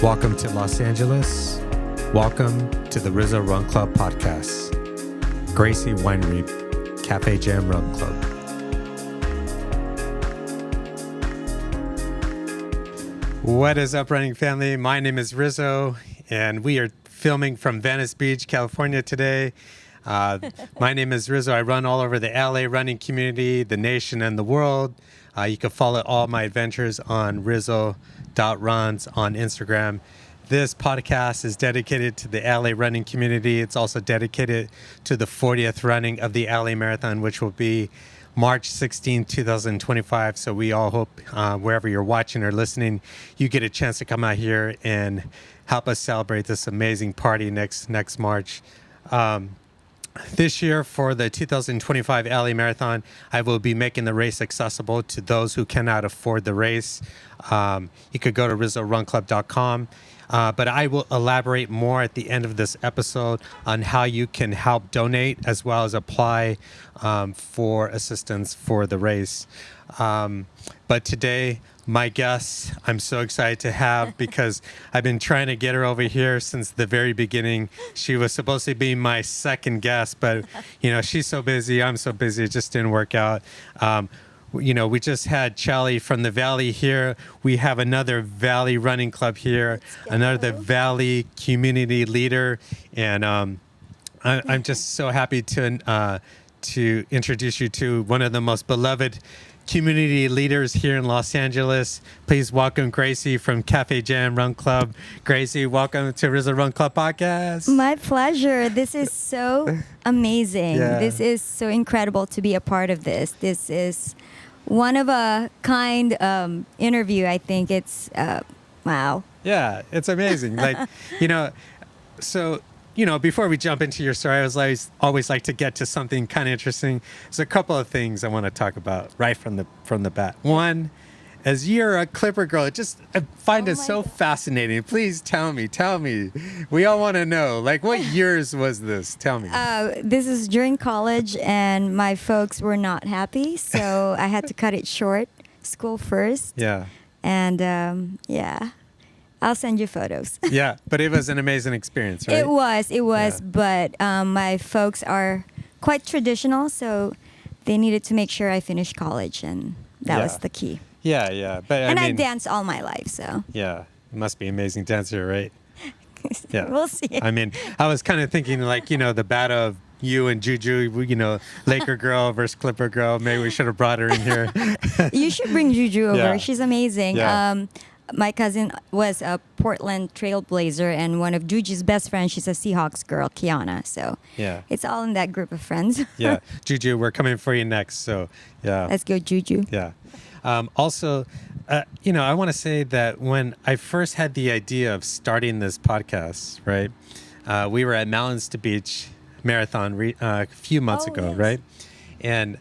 Welcome to Los Angeles. Welcome to the Rizzo Run Club podcast. Gracee Weinrieb, Cafe Jam Run Club. What is up, running family? My name is Rizzo, and we are filming from Venice Beach, California today. My name is Rizzo. I run all over the LA running community, the nation, and the world. You can follow all my adventures on Rizzo.runs on Instagram. This podcast is dedicated to the LA running community. It's also dedicated to the 40th running of the LA Marathon, which will be March 16, 2025. So we all hope wherever you're watching or listening, you get a chance to come out here and help us celebrate this amazing party next March. This year for the 2025 LA Marathon, I will be making the race accessible to those who cannot afford the race. You could go to RizzoRunClub.com, but I will elaborate more at the end of this episode on how you can help donate as well as apply for assistance for the race. But today, my guest, I'm so excited to have because I've been trying to get her over here since the very beginning. She was supposed to be my second guest, but she's so busy. I'm so busy. It just didn't work out. We just had Charlie from the Valley here. We have another Valley Running Club here, another Valley community leader, and I'm just so happy to introduce you to one of the most beloved community leaders here in Los Angeles. Please welcome Gracee from Cafe Jam Run Club. Gracee, welcome to Rizzo Run Club podcast. My pleasure. This is so amazing. Yeah. This is so incredible to be a part of this. This is one of a kind interview. I think it's wow. Yeah, it's amazing. Before we jump into your story, I always like to get to something kind of interesting. There's a couple of things I want to talk about right from the bat. One, as you're a Clipper girl, I find it so fascinating. Please tell me. We all want to know. What years was this? Tell me. This is during college, and my folks were not happy, so I had to cut it short. School first. Yeah. And yeah. I'll send you photos. Yeah, but it was an amazing experience, right? It was, Yeah. but my folks are quite traditional, so they needed to make sure I finished college, and that was the key. Yeah. But I danced all my life, so. Yeah, you must be an amazing dancer, right? Yeah. We'll see. I mean, I was kind of thinking the battle of you and Juju, Laker girl versus Clipper girl. Maybe we should have brought her in here. You should bring Juju over. Yeah. She's amazing. Yeah. My cousin was a Portland trailblazer, and one of Juju's best friends, she's a Seahawks girl, Kiana. So Yeah. it's all in that group of friends. Yeah. Juju, we're coming for you next. So, yeah. Let's go, Juju. Yeah. Also, I want to say that when I first had the idea of starting this podcast, right, we were at Mountains to Beach Marathon a few months ago, yes. right? And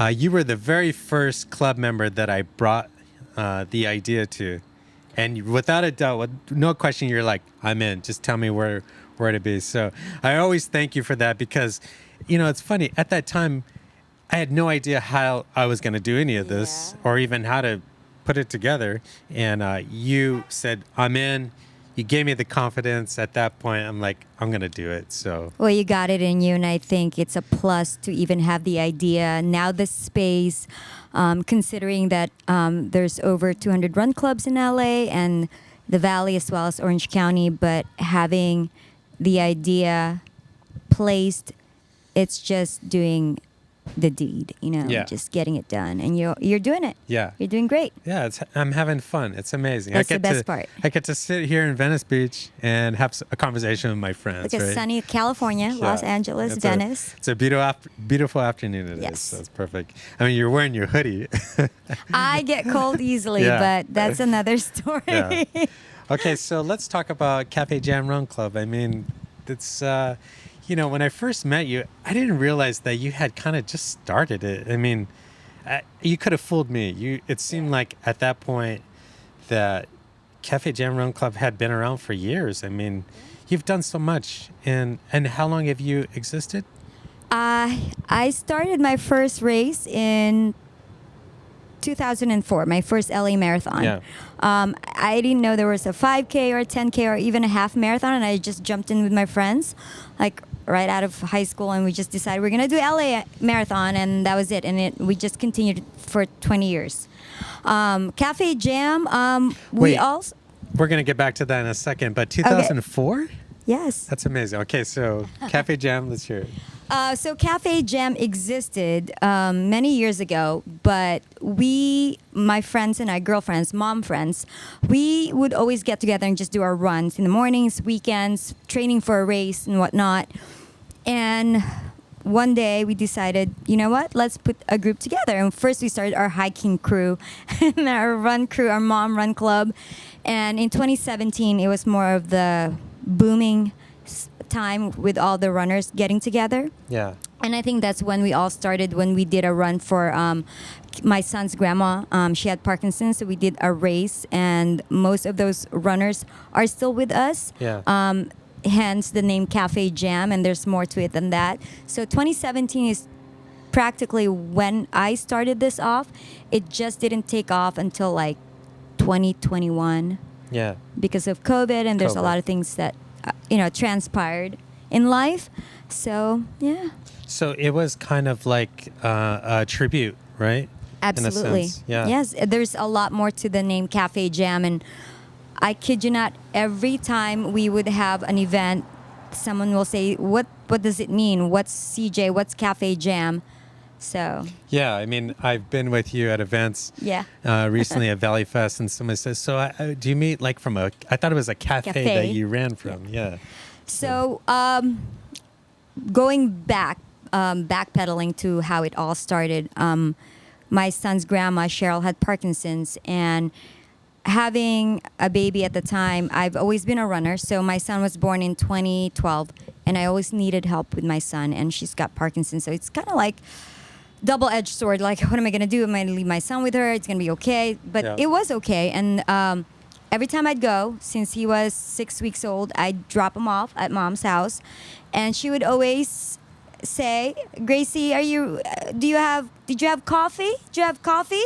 you were the very first club member that I brought the idea to. And without a doubt, with no question, you're like, I'm in. Just tell me where to be. So I always thank you for that because, it's funny. At that time, I had no idea how I was going to do any of this or even how to put it together. And you said, I'm in. You gave me the confidence. At that point, I'm like, I'm going to do it. So. Well, you got it in you, and I think it's a plus to even have the idea. Now the space, considering that there's over 200 run clubs in LA and the Valley as well as Orange County, but having the idea placed, it's just doing the deed, just getting it done, and you're doing it. Yeah. You're doing great. Yeah, I'm having fun. It's amazing. That's the best part. I get to sit here in Venice Beach and have a conversation with my friends. Look at sunny California, Los Angeles, Venice. It's a beautiful afternoon it is. Yes. So it's perfect. I mean, you're wearing your hoodie. I get cold easily, Yeah. but that's another story. Yeah. Okay, so let's talk about Cafe Jam Run Club. I mean, it's... when I first met you, I didn't realize that you had kind of just started it. I mean, you could have fooled me. It seemed like at that point that Cafe Jam Run Club had been around for years. I mean, you've done so much. And how long have you existed? I started my first race in 2004, my first LA marathon. Yeah. I didn't know there was a 5K or a 10K or even a half marathon, and I just jumped in with my friends, like right out of high school, and we just decided we're gonna do LA marathon, and that was it. And we just continued for 20 years. Cafe Jam. We Wait. also We're going to get back to that in a second, but 2004? yes. That's amazing. Okay, so Cafe Jam, let's hear it. So Cafe Jam existed many years ago, but we, my friends and I, girlfriends, mom friends, we would always get together and just do our runs in the mornings, weekends, training for a race and whatnot. And one day we decided, you know what, let's put a group together. And first we started our hiking crew and our run crew, our mom run club. And in 2017, it was more of the booming time with all the runners getting together. Yeah. And I think that's when we all started, when we did a run for my son's grandma. She had Parkinson's, so we did a race, and most of those runners are still with us. Yeah. Hence the name Cafe Jam, and there's more to it than that. So 2017 is practically when I started this off. It just didn't take off until like 2021 Yeah. because of COVID, and there's a COVID. lot of things that transpired in life. So yeah. So it was kind of like a tribute, right? Absolutely. In a sense. Yeah. Yes, there's a lot more to the name Cafe Jam, and I kid you not, every time we would have an event, someone will say, "What does it mean? What's CJ? What's Cafe Jam?" So Yeah, I mean, I've been with you at events yeah. recently at Valley Fest, and someone says, "So, do you meet like from a?" I thought it was a cafe that you ran from. Yeah. So going back, backpedaling to how it all started. My son's grandma Cheryl had Parkinson's, and having a baby at the time, I've always been a runner. So my son was born in 2012, and I always needed help with my son, and she's got Parkinson's. So it's kind of like double-edged sword. Like, what am I going to do? Am I going to leave my son with her? It's going to be okay. But Yeah. it was okay. And every time I'd go, since he was 6 weeks old, I'd drop him off at mom's house. And she would always say, Gracee, did you have coffee? Did you have coffee?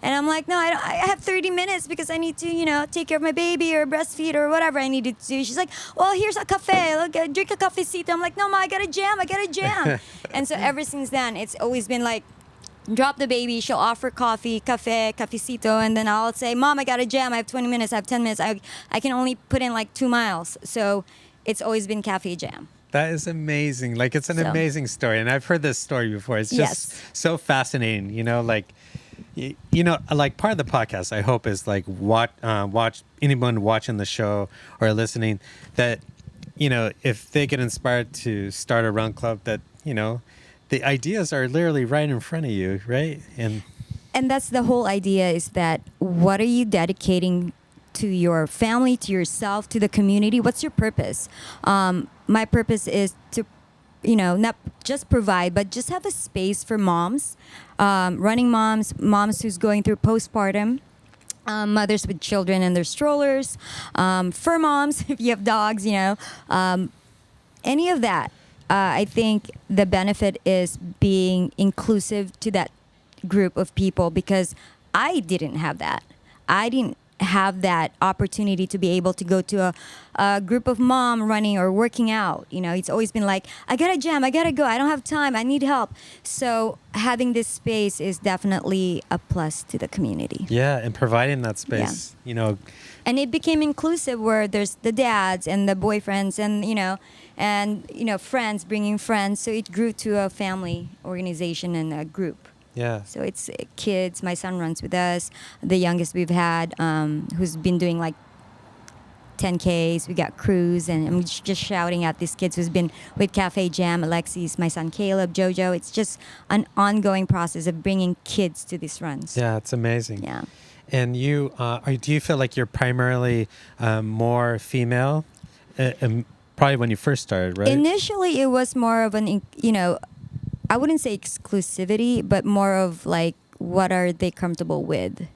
And I'm like, no, I have 30 minutes because I need to, take care of my baby or breastfeed or whatever I needed to do. She's like, well, here's a cafe. Look, drink a cafecito. I'm like, no, Ma, I got a jam. And so ever since then, it's always been like, drop the baby, she'll offer coffee, cafecito, and then I'll say, Mom, I got a jam. I have 20 minutes. I have 10 minutes. I can only put in like 2 miles. So it's always been Cafe Jam. That is amazing. Like, it's an So. amazing story. And I've heard this story before. It's just Yes. so fascinating, like, like part of the podcast, I hope, is like watch anyone watching the show or listening that, if they get inspired to start a run club, that, the ideas are literally right in front of you, right? And that's the whole idea, is that what are you dedicating to your family, to yourself, to the community? What's your purpose? My purpose is to, not just provide, but just have a space for moms, running moms who's going through postpartum, mothers with children and their strollers, fur moms, if you have dogs, any of that. I think the benefit is being inclusive to that group of people, because I didn't have that. I didn't have that opportunity to be able to go to a group of mom running or working out. It's always been like, I got a jam, I got to go, I don't have time, I need help. So having this space is definitely a plus to the community. Yeah, and providing that space, And it became inclusive, where there's the dads and the boyfriends and friends bringing friends. So it grew to a family organization and a group. Yeah. So it's kids. My son runs with us. The youngest we've had, who's been doing like 10Ks. We got Cruz, and I'm just shouting at these kids who's been with Cafe Jam. Alexis, my son Caleb, Jojo. It's just an ongoing process of bringing kids to these runs. Yeah, it's amazing. Yeah. And you, do you feel like you're primarily more female? Probably when you first started, right? Initially, it was more of an, I wouldn't say exclusivity, but more of like, what are they comfortable with?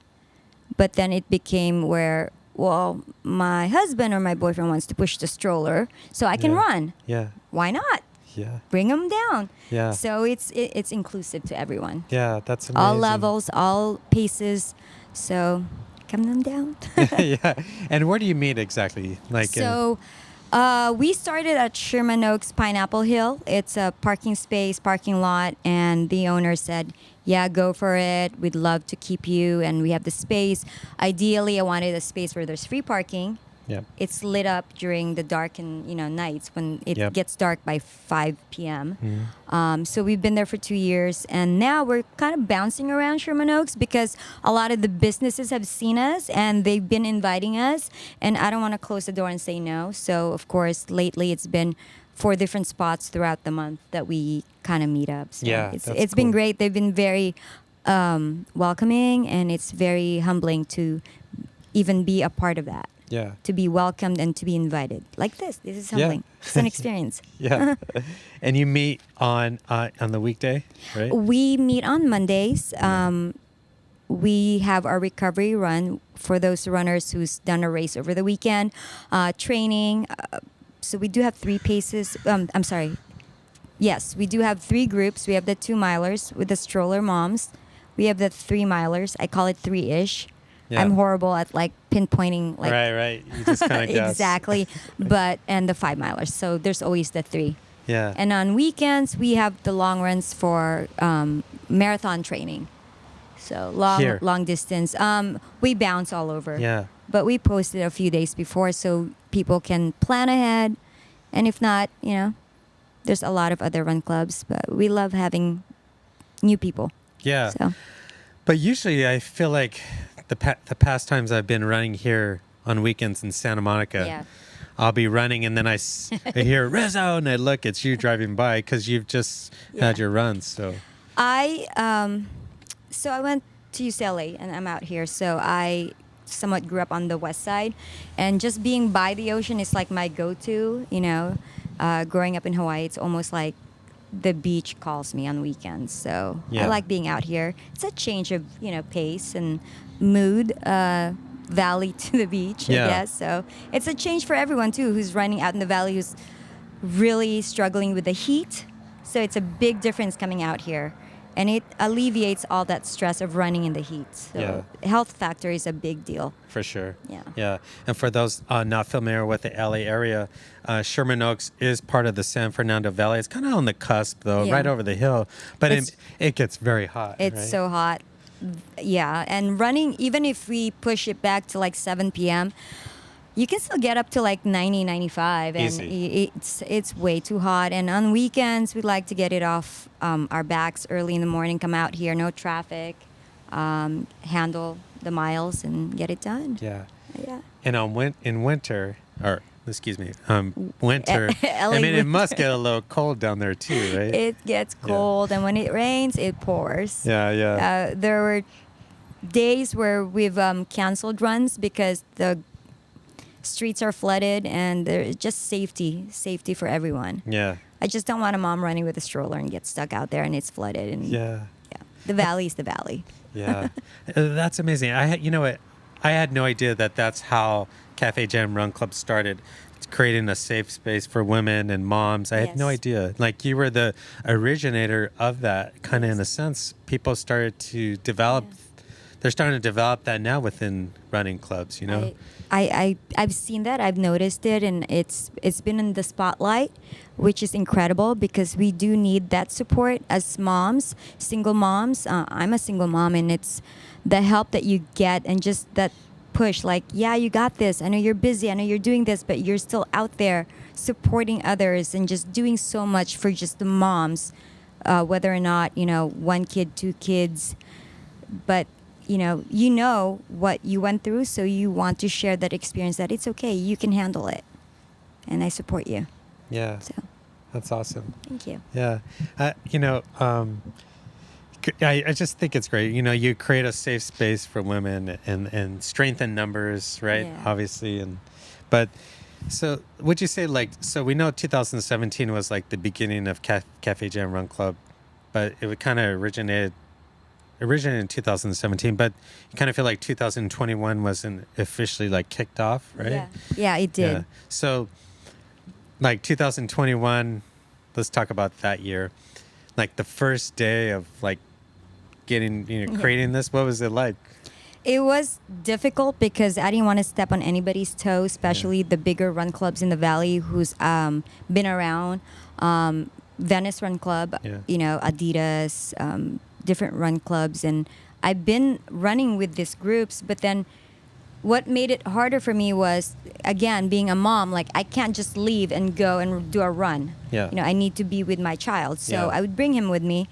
But then it became where, well, my husband or my boyfriend wants to push the stroller, so I can run. Yeah. Why not? Yeah. bring them down. Yeah. So it's inclusive to everyone. Yeah, that's amazing. All levels, all paces. So come them down. Yeah. And where do you meet exactly? Like, So we started at Sherman Oaks Pineapple Hill. It's a parking space, parking lot, and the owner said, yeah, go for it. We'd love to keep you, and we have the space. Ideally, I wanted a space where there's free parking. yeah. It's lit up during the dark and nights when it Yep. gets dark by 5 p.m. Mhm. So we've been there for 2 years, and now we're kind of bouncing around Sherman Oaks because a lot of the businesses have seen us and they've been inviting us, and I don't want to close the door and say no. So of course, lately it's been 4 different spots throughout the month that we kind of meet up. So Yeah, it's that's been cool. great. They've been very welcoming, and it's very humbling to even be a part of that. Yeah. To be welcomed and to be invited like this. This is humbling. It's an experience. Yeah. And you meet on the weekday, right? We meet on Mondays. We have our recovery run for those runners who's done a race over the weekend. Training. So we do have 3 paces. I'm sorry. Yes, we do have 3 groups. We have the 2 milers with the stroller moms. We have the 3 milers. I call it 3-ish. Yeah. I'm horrible at like pinpointing like right. You just kind of guess. exactly. And the 5 milers. So there's always the 3. Yeah. And on weekends we have the long runs for marathon training. So Here. long distance. We bounce all over. Yeah. But we posted a few days before so people can plan ahead. And if not, there's a lot of other run clubs, but we love having new people. Yeah. So But usually I feel like the past times I've been running here on weekends in Santa Monica, yeah. I'll be running and then I hear Rizzo and I look, it's you driving by because you've just had your runs. So I went to UCLA and I'm out here. So I somewhat grew up on the west side, and just being by the ocean is like my go-to. Growing up in Hawaii, it's almost like the beach calls me on weekends. So Yeah. I like being out here. It's a change of pace and mood. Valley to the beach, Yeah. I guess. So it's a change for everyone too, who's running out in the valley, who's really struggling with the heat. So it's a big difference coming out here, and it alleviates all that stress of running in the heat. So health factor is a big deal. for sure. Yeah. Yeah. And for those not familiar with the LA area, Sherman Oaks is part of the San Fernando Valley. It's kind of on the cusp though, Yeah. right over the hill, but It's- it gets very hot. It's right? so hot. Yeah, and running, even if we push it back to like 7 p.m., you can still get up to like 90, 95. And Easy. it's way too hot. And on weekends, we like to get it off our backs early in the morning, come out here, no traffic, handle the miles and get it done. Yeah. Yeah. And in winter, or excuse me, winter, LA I mean, it winter. must get a little cold down there too, right? It gets cold, and when it rains, it pours. Yeah. There were days where we've canceled runs because the streets are flooded, and there's just safety for everyone. Yeah. I just don't want a mom running with a stroller and get stuck out there and it's flooded. And Yeah. the valley is the valley. Yeah. That's amazing. You know what? I had no idea that that's how Cafe Jam Run Club started. It's creating a safe space for women and moms. I had no Yes. idea. Like, you were the originator of that, kind of in a sense. People started to develop. They're starting to develop that now within running clubs. I've seen that. I've noticed it, and it's been in the spotlight, which is incredible because we do need that support as moms, single moms. I'm a single mom, and it's the help that you get and just that push. Like, yeah, you got this. I know you're busy. I know you're doing this, but you're still out there supporting others and just doing so much for just the moms, whether or not 1 kid, 2 kids, but. You know what you went through, so you want to share that experience, that it's okay, you can handle it. And I support you. Yeah. So That's awesome. thank you. Yeah. I just think it's great. You create a safe space for women and strengthen numbers, right? Yeah. Obviously. But so would you say, so we know 2017 was like the beginning of Cafe Jam Run Club, but it kind of originated in 2017, but you kind of feel like 2021 wasn't officially like kicked off, right? Yeah, it did. Yeah. So like 2021, let's talk about that year. Like the first day of like getting, creating this. What was it like? It was difficult because I didn't want to step on anybody's toes, especially the bigger run clubs in the valley who's been around. Venice Run Club, Adidas, different run clubs. And I've been running with these groups, but then what made it harder for me was, again, being a mom, like I can't just leave and go and do a run. Yeah. I need to be with my child. So Yeah. I would bring him with me.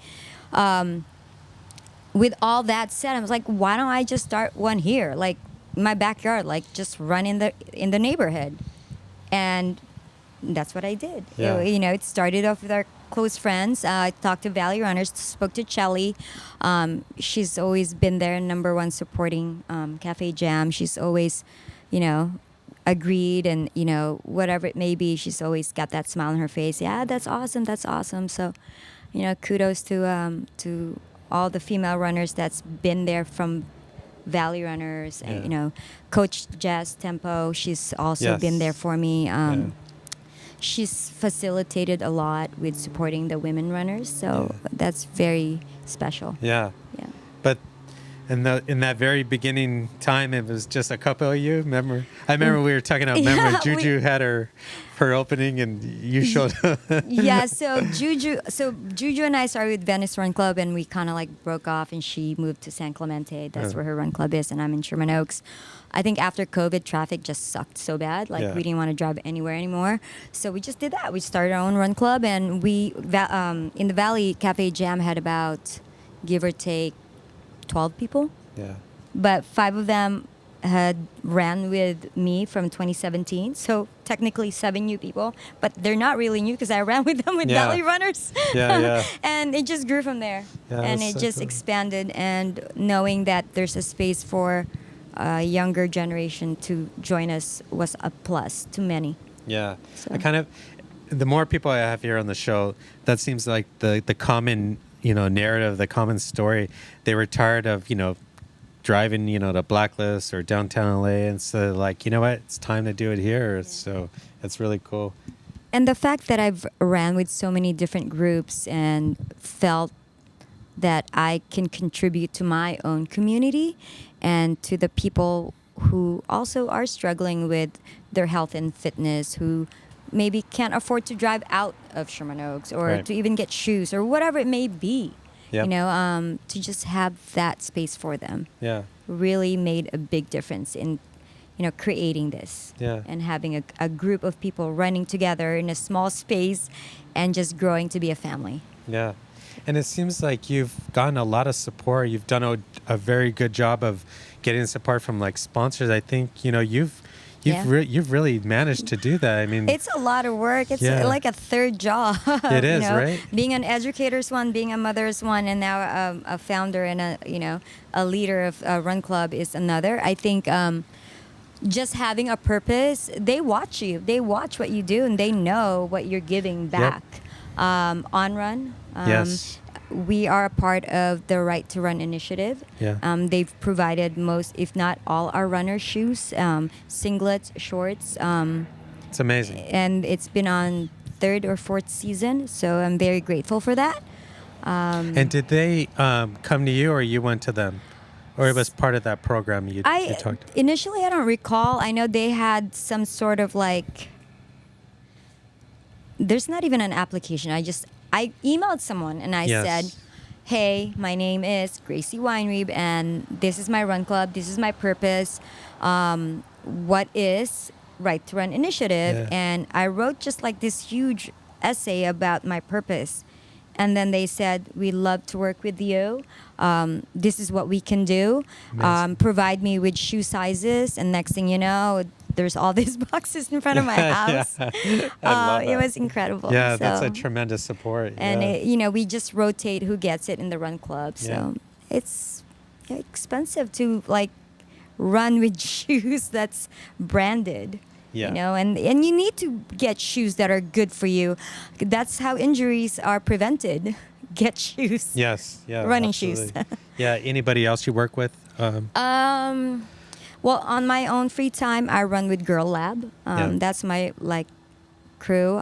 With all that said, I was like, why don't I just start one here, like in my backyard, like just run in the neighborhood, and that's what I did. Yeah. It started off with our close friends. I talked to Valley Runners, spoke to Chelly. She's always been there, number one, supporting Cafe Jam. She's always, agreed, and whatever it may be, she's always got that smile on her face. Yeah, that's awesome. That's awesome. So, kudos to all the female runners that's been there from Valley Runners. Yeah. And, Coach Jazz Tempo, she's also Yes. been there for me. Yeah. She's facilitated a lot with supporting the women runners, so that's very special. Yeah. Yeah. But in that very beginning time, it was just a couple of you. Remember? I remember we were talking about. Remember, Yeah, Juju had her opening, and you showed up. Yeah, so Juju and I started with Venice Run Club, and we kind of like broke off, and she moved to San Clemente. That's where her run club is, and I'm in Sherman Oaks. I think after COVID, traffic just sucked so bad. Like we didn't want to drive anywhere anymore. So we just did that. We started our own run club, and we in the Valley, Cafe Jam had about, give or take, 12 people. Yeah. But 5 of them had ran with me from 2017. So technically 7 new people, but they're not really new because I ran with them with Valley Runners. Yeah, yeah. And it just grew from there. Yeah, and that's it so just cool. expanded, and knowing that there's a space for a younger generation to join us was a plus to many. Yeah. So. I kind of, the more people I have here on the show, that seems like the common, narrative, the common story. They were tired of, driving, to Blacklist or downtown LA, and so like, you know what, it's time to do it here. So it's really cool. And the fact that I've ran with so many different groups and felt that I can contribute to my own community and to the people who also are struggling with their health and fitness, who maybe can't afford to drive out of Sherman Oaks or to even get shoes or whatever it may be. Yep. To just have that space for them Yeah. really made a big difference in, creating this and having a group of people running together in a small space and just growing to be a family. Yeah. And it seems like you've gotten a lot of support. You've done a very good job of getting support from like sponsors. I think, you've really managed to do that. I mean, it's a lot of work. It's like a third job. It is, right? Being an educator's one, being a mother's one, and now a founder and a leader of a run club is another. I think just having a purpose, they watch you. They watch what you do, and they know what you're giving back. On Run. Yes. We are a part of the Right to Run initiative. Yeah. They've provided most, if not all, our runner shoes, singlets, shorts. It's amazing. And it's been on 3rd or 4th season, so I'm very grateful for that. And did they come to you, or you went to them? Or it was part of that program you talked? Initially, I don't recall. I know they had some sort of like... There's not even an application. I emailed someone and I said, hey, my name is Gracee Weinrieb, and this is my run club. This is my purpose. What is Right to Run initiative? Yeah. And I wrote just like this huge essay about my purpose. And then they said, we love to work with you. This is what we can do. Provide me with shoe sizes. And next thing you know, there's all these boxes in front of my house. It was incredible. Yeah, that's a tremendous support. And, we just rotate who gets it in the run club. So it's expensive to like run with shoes that's branded. Yeah. And you need to get shoes that are good for you. That's how injuries are prevented. Get shoes. Yes. Yeah. Running absolutely. shoes. Yeah. Anybody else you work with? Well, on my own free time, I run with Girl Lab. That's my crew.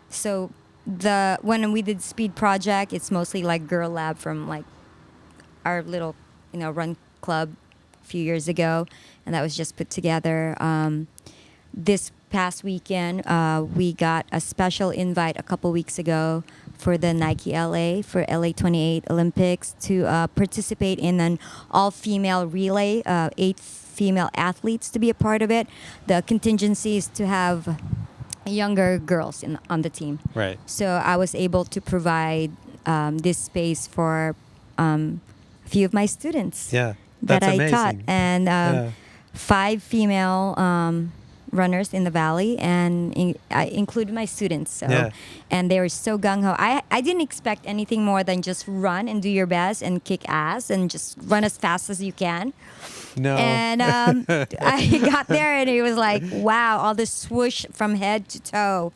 So when we did speed project, it's mostly like girl lab from like our little run club a few years ago, and that was just put together. This past weekend, we got a special invite a couple weeks ago for the Nike LA for LA 28 Olympics to participate in an all-female relay, 8 female athletes to be a part of it. The contingency is to have younger girls on the team. Right. So I was able to provide this space for a few of my students Yeah. that That's I amazing. taught, and 5 female runners in the valley, and I included my students. So, Yeah. and they were so gung ho. I didn't expect anything more than just run and do your best and kick ass and just run as fast as you can. No. And I got there and it was like, wow, all this swoosh from head to toe.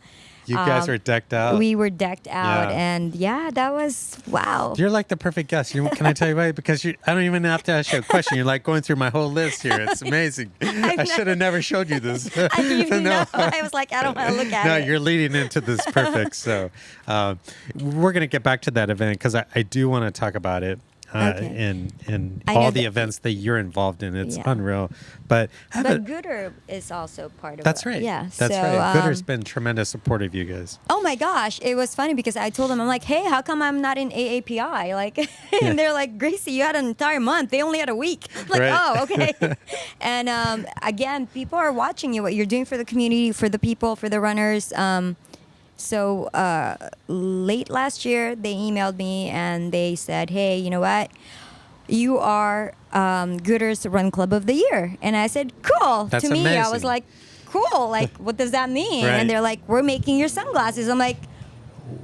You guys were decked out. We were decked out, Yeah. and that was wow. You're like the perfect guest. Can I tell you why? Because I don't even have to ask you a question. You're like going through my whole list here. It's amazing. I should have never showed you this. I didn't even know. I was like, I don't want to look at it. No, you're leading into this perfect. So we're going to get back to that event because I do want to talk about it. Okay. And I all know the that- events that you're involved in. It's Yeah. unreal. But But Gooder is also part of that's it. right. Yeah. That's so, right. Gooder's been tremendous support of you guys. Oh my gosh, it was funny because I told them, I'm like, hey, how come I'm not in AAPI? Like, and they're like, Gracee, you had an entire month. They only had a week. I'm like, Right. oh, okay. And again, people are watching you, what you're doing for the community, for the people, for the runners. So late last year, they emailed me and they said, hey, you know what? You are Gooder's Run Club of the Year. And I said, cool. That's to me, I amazing. was like, cool. Like, what does that mean? Right. And they're like, we're making your sunglasses. I'm like,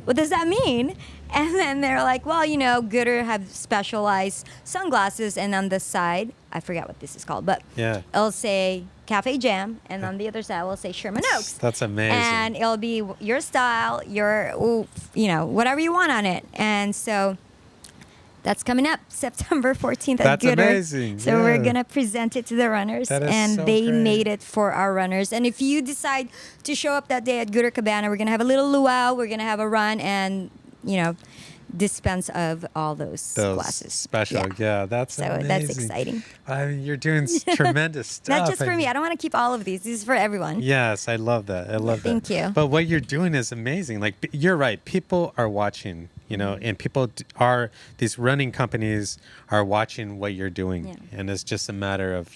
what does that mean? And then they're like, well, Gooder have specialized sunglasses. And on the side, I forgot what this is called, but Yeah. it'll say Cafe Jam. And on the other side, will say Sherman Oaks. That's amazing. And it'll be your style, whatever you want on it. And so that's coming up September 14th at That's Gooder. amazing. So Yeah. we're going to present it to the runners. That is And so they great. made it for our runners. And if you decide to show up that day at Gooder Cabana, we're going to have a little luau. We're going to have a run and, dispense of all those glasses. Special. Yeah, that's So amazing. that's exciting. I mean, you're doing tremendous stuff. Not just for I me. mean, I don't want to keep all of these. This is for everyone. Yes, I love that. I love that. Thank you. But what you're doing is amazing. Like, you're right. People are watching, and these running companies are watching what you're doing. Yeah. And it's just a matter of,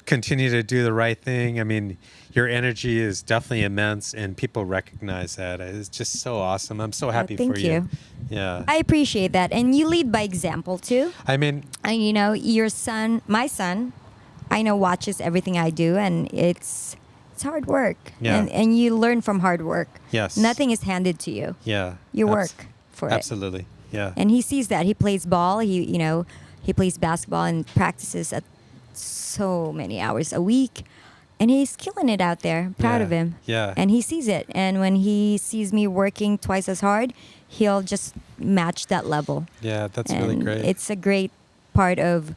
continue to do the right thing. I mean, your energy is definitely immense and people recognize that. It's just so awesome. I'm so happy thank for you. you. Yeah. I appreciate that. And you lead by example, too. I mean, And your son, my son, I know watches everything I do, and it's hard work. Yeah. And you learn from hard work. yes. Nothing is handed to you. Yeah. You work for it. Absolutely. Yeah. And he sees that. He plays ball. He plays basketball and practices at so many hours a week. And he's killing it out there. Proud of him. Yeah. And he sees it. And when he sees me working twice as hard, he'll just match that level. Yeah, that's And really great. It's a great part of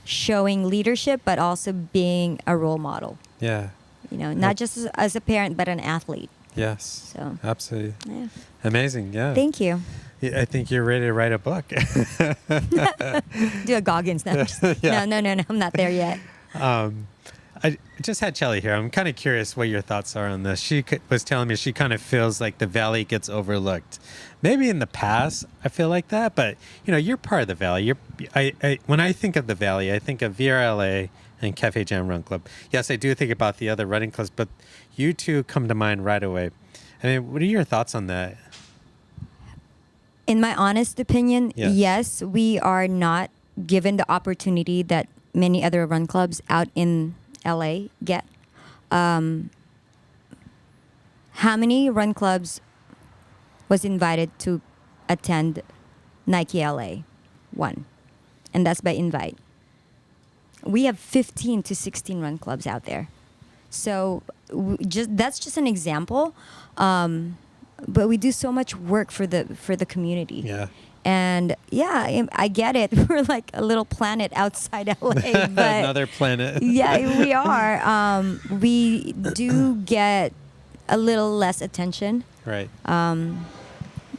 showing leadership, but also being a role model. Yeah. Not just as a parent, but an athlete. Yes. So, Absolutely. yeah. Amazing. Yeah. Thank you. I think you're ready to write a book. Do a Goggins now. Yeah. No, I'm not there yet. I just had Shelly here. I'm kind of curious what your thoughts are on this. She was telling me she kind of feels like the valley gets overlooked. Maybe in the past I feel like that, but you're part of the valley. When I think of the valley, I think of VRLA and Cafe Jam Run Club. Yes, I do think about the other running clubs, but you two come to mind right away. I mean, what are your thoughts on that? In my honest opinion, Yes. yes, we are not given the opportunity that many other run clubs out in LA get. How many run clubs was invited to attend Nike LA? One. And that's by invite. We have 15 to 16 run clubs out there. So that's just an example. But we do so much work for the community. Yeah. And yeah, I get it. We're like a little planet outside LA, but Another planet. yeah, we are. We do get a little less attention Right.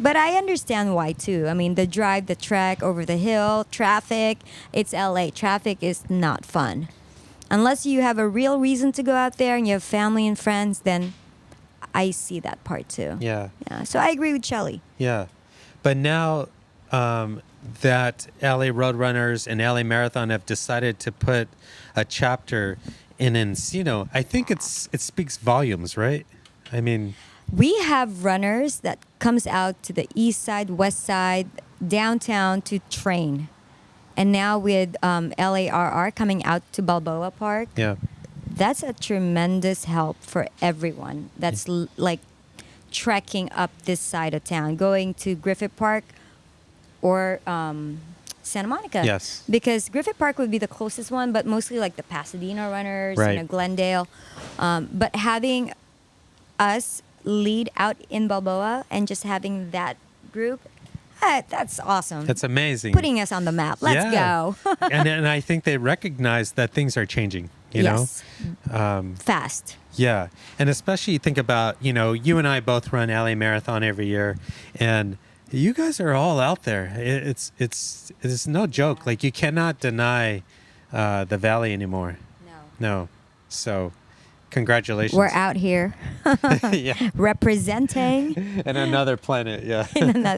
But I understand why too. I mean, the drive, the trek over the hill, traffic. It's LA. Traffic is not fun. Unless you have a real reason to go out there and you have family and friends, then I see that part too. Yeah. Yeah. So I agree with Shelly. Yeah. But now that LA Roadrunners and LA Marathon have decided to put a chapter in Encino, I think it speaks volumes, right? I mean, We have runners that comes out to the east side, west side, downtown to train. And now with LARR coming out to Balboa Park, yeah. that's a tremendous help for everyone that's like trekking up this side of town, going to Griffith Park or Santa Monica. Yes. Because Griffith Park would be the closest one, but mostly like the Pasadena runners, Right. Glendale. But having us lead out in Balboa and just having that group, that's awesome. That's amazing. Putting us on the map. Let's Yeah. go. and I think they recognize that things are changing, you Yes. know? Fast. Yeah. And especially think about, you and I both run LA Marathon every year, and you guys are all out there. It's no joke. Like, you cannot deny the valley anymore. No. So, congratulations. We're out here yeah. representing And another planet, yeah.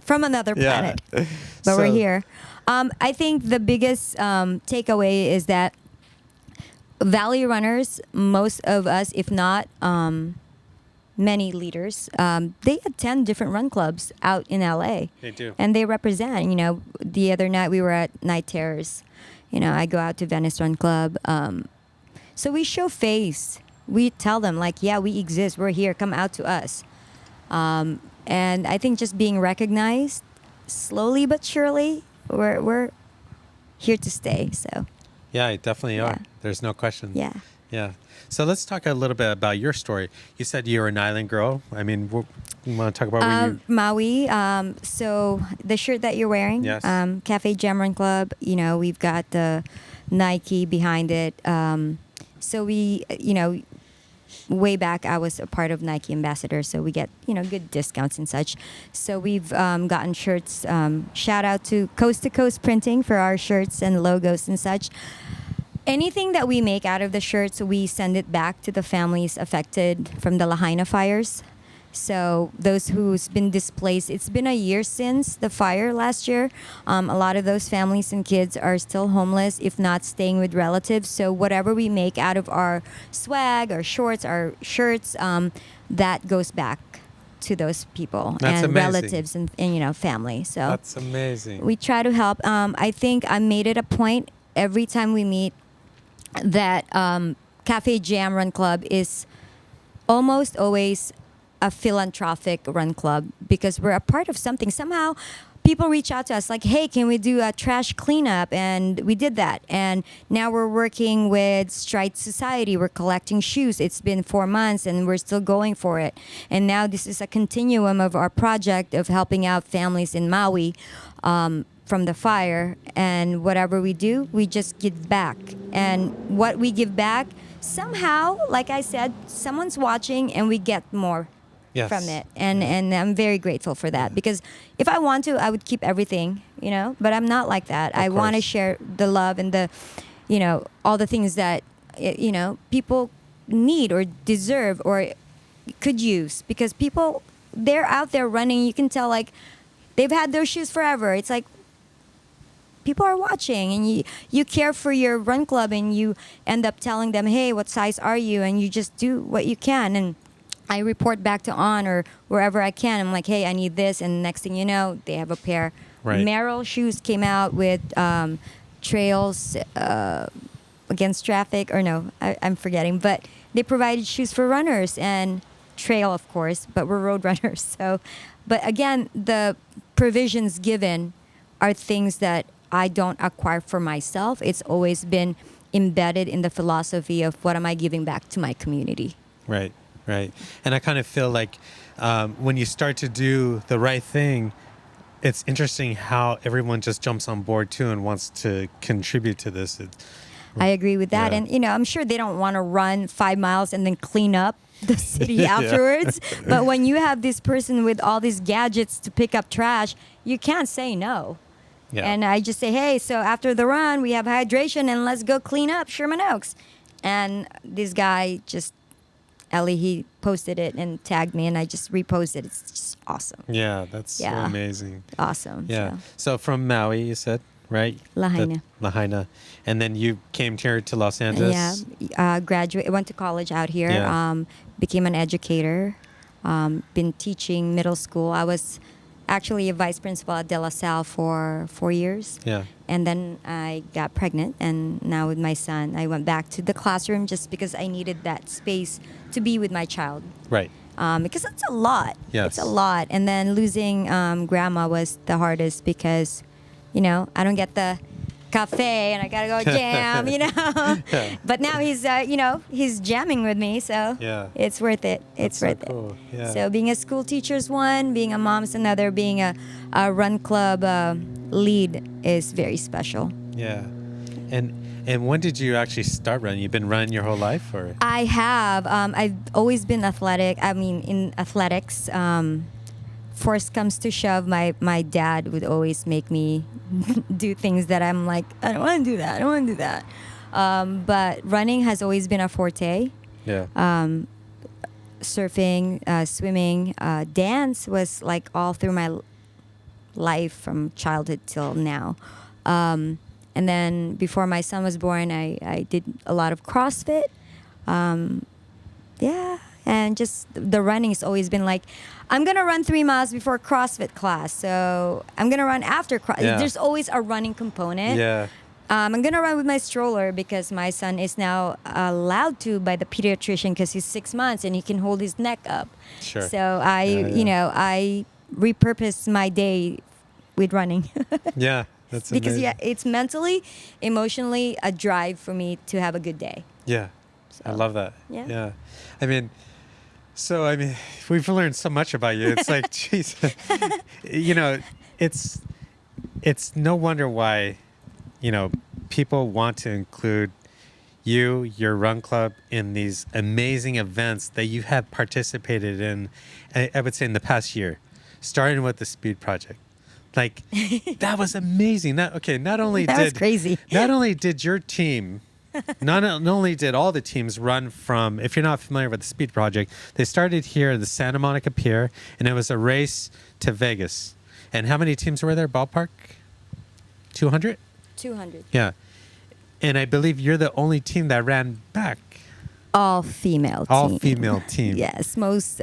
from another Yeah. planet. But So- we're here. I think the biggest takeaway is that Valley runners, most of us, if not many leaders, they attend different run clubs out in LA. They do. And they represent. The other night we were at Night Terrors. I go out to Venice Run Club. So we show face. We tell them, like, yeah, we exist. We're here. Come out to us. And I think just being recognized slowly but surely, we're here to stay. So, Yeah, you definitely are. Yeah. There's no question. yeah. Yeah. So let's talk a little bit about your story. You said you were an island girl. I mean, you want to talk about where you... Maui. So the shirt that you're wearing, Yes. Cafe Jam Run Club, we've got the Nike behind it. So we, way back, I was a part of Nike Ambassador, so we get, good discounts and such. So we've gotten shirts. Shout out to Coast Printing for our shirts and logos and such. Anything that we make out of the shirts, we send it back to the families affected from the Lahaina fires. So those who's been displaced, it's been a year since the fire last year. A lot of those families and kids are still homeless, if not staying with relatives. So whatever we make out of our swag, our shorts, our shirts, that goes back to those people. That's and amazing. relatives and family. So That's amazing. we try to help. I think I made it a point every time we meet that Cafe Jam Run Club is almost always a philanthropic run club because we're a part of something. Somehow people reach out to us like, hey, can we do a trash cleanup? And we did that. And now we're working with Stride Society. We're collecting shoes. It's been 4 months and we're still going for it. And now this is a continuum of our project of helping out families in Maui from the fire. And whatever we do, we just give back. And what we give back, somehow, like I said, someone's watching and we get more Yes. from it. And I'm very grateful for that because if I want to, I would keep everything, but I'm not like that. I want to course. share the love and the, all the things that, people need or deserve or could use because people, they're out there running. You can tell like they've had those shoes forever. It's like, people are watching and you care for your run club and you end up telling them, hey, what size are you? And you just do what you can. And I report back to On or wherever I can. I'm like, hey, I need this. And next thing you know, they have a pair. Right. Merrill shoes came out with trails against traffic. Or no, I'm forgetting. But they provided shoes for runners and trail, of course. But we're road runners. So, but again, the provisions given are things that I don't acquire for myself. It's always been embedded in the philosophy of what am I giving back to my community. Right. And I kind of feel like when you start to do the right thing, it's interesting how everyone just jumps on board too and wants to contribute to this. I agree with that. Yeah. And, I'm sure they don't want to run 5 miles and then clean up the city afterwards. But when you have this person with all these gadgets to pick up trash, you can't say no. Yeah. And I just say, hey, so after the run, we have hydration and let's go clean up Sherman Oaks. And this guy Ellie, he posted it and tagged me, and I just reposted. It's just awesome. Yeah, that's so amazing. Awesome. Yeah. So from Maui, you said, right? Lahaina. Lahaina. And then you came here to Los Angeles? Yeah. I went to college out here. Yeah. Became an educator. Been teaching middle school. I was actually a vice principal at De La Salle for 4 years. Yeah. And then I got pregnant, and now with my son, I went back to the classroom just because I needed that space to be with my child. Right. Because it's a lot. Yes. It's a lot. And then losing grandma was the hardest because, I don't get the cafe and I gotta go jam, Yeah. But now he's, he's jamming with me, so it's worth it. It's That's worth so cool. it. Yeah. So being a school teacher's one, being a mom's another, being a run club lead is very special. Yeah. And when did you actually start running? You've been running your whole life, or? I have. I've always been athletic. I mean, in athletics, force comes to shove, my dad would always make me do things that I'm like, I don't want to do that. I don't want to do that. But running has always been a forte. Yeah. Surfing, swimming, dance was like all through my life from childhood till now. And then before my son was born, I did a lot of CrossFit. And just the running has always been like, I'm going to run 3 miles before CrossFit class. So I'm going to run after CrossFit. Yeah. There's always a running component. Yeah. I'm going to run with my stroller because my son is now allowed to by the pediatrician because he's 6 months and he can hold his neck up. Sure. So I repurpose my day with running. Yeah. That's because amazing. it's mentally, emotionally a drive for me to have a good day. Yeah. So, I love that. Yeah. I mean, we've learned so much about you. It's like, geez, it's no wonder why, people want to include you, your run club, in these amazing events that you have participated in, I would say in the past year, starting with the Speed Project. Like, that was amazing. Not only was crazy. Not only did your team, not only did all the teams run from, if you're not familiar with the Speed Project, they started here at the Santa Monica Pier, and it was a race to Vegas. And how many teams were there, ballpark? 200? 200. Yeah. And I believe you're the only team that ran back. All female team. All female team. Yes. There's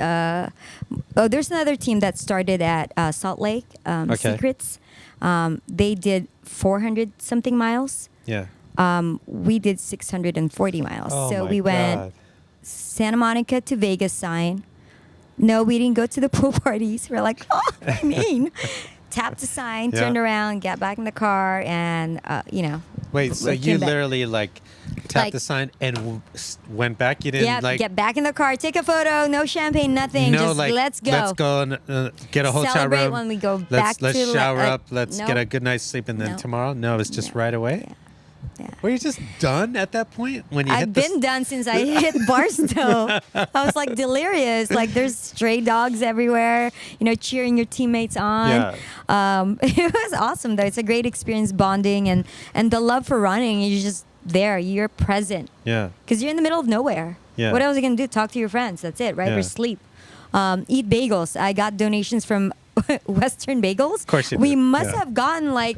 another team that started at Salt Lake, Secrets. They did 400 something miles. Yeah. We did 640 miles. Oh so my we went God. Santa Monica to Vegas sign. No, we didn't go to the pool parties. We're like, I mean, tapped the sign, turned around, got back in the car, and Wait, so you came back. literally tapped the sign and went back? You didn't get back in the car, take a photo, no champagne, nothing. No, just let's go. Let's go and get a hotel Celebrate room. when we go let's back to shower up. Let's nope. get a good night's sleep, and then Nope. tomorrow. No, it was just right away. Yeah. Yeah. Were you just done at that point when you I've hit been done since I hit Barstow. I was like delirious. Like there's stray dogs everywhere, cheering your teammates on. Yeah. It was awesome though. It's a great experience bonding and the love for running. You're just there. You're present. Yeah. Because you're in the middle of nowhere. Yeah. What else are you going to do? Talk to your friends. That's it, right? Yeah. Or sleep. Eat bagels. I got donations from Western Bagels. Of course you We did. must Yeah. have gotten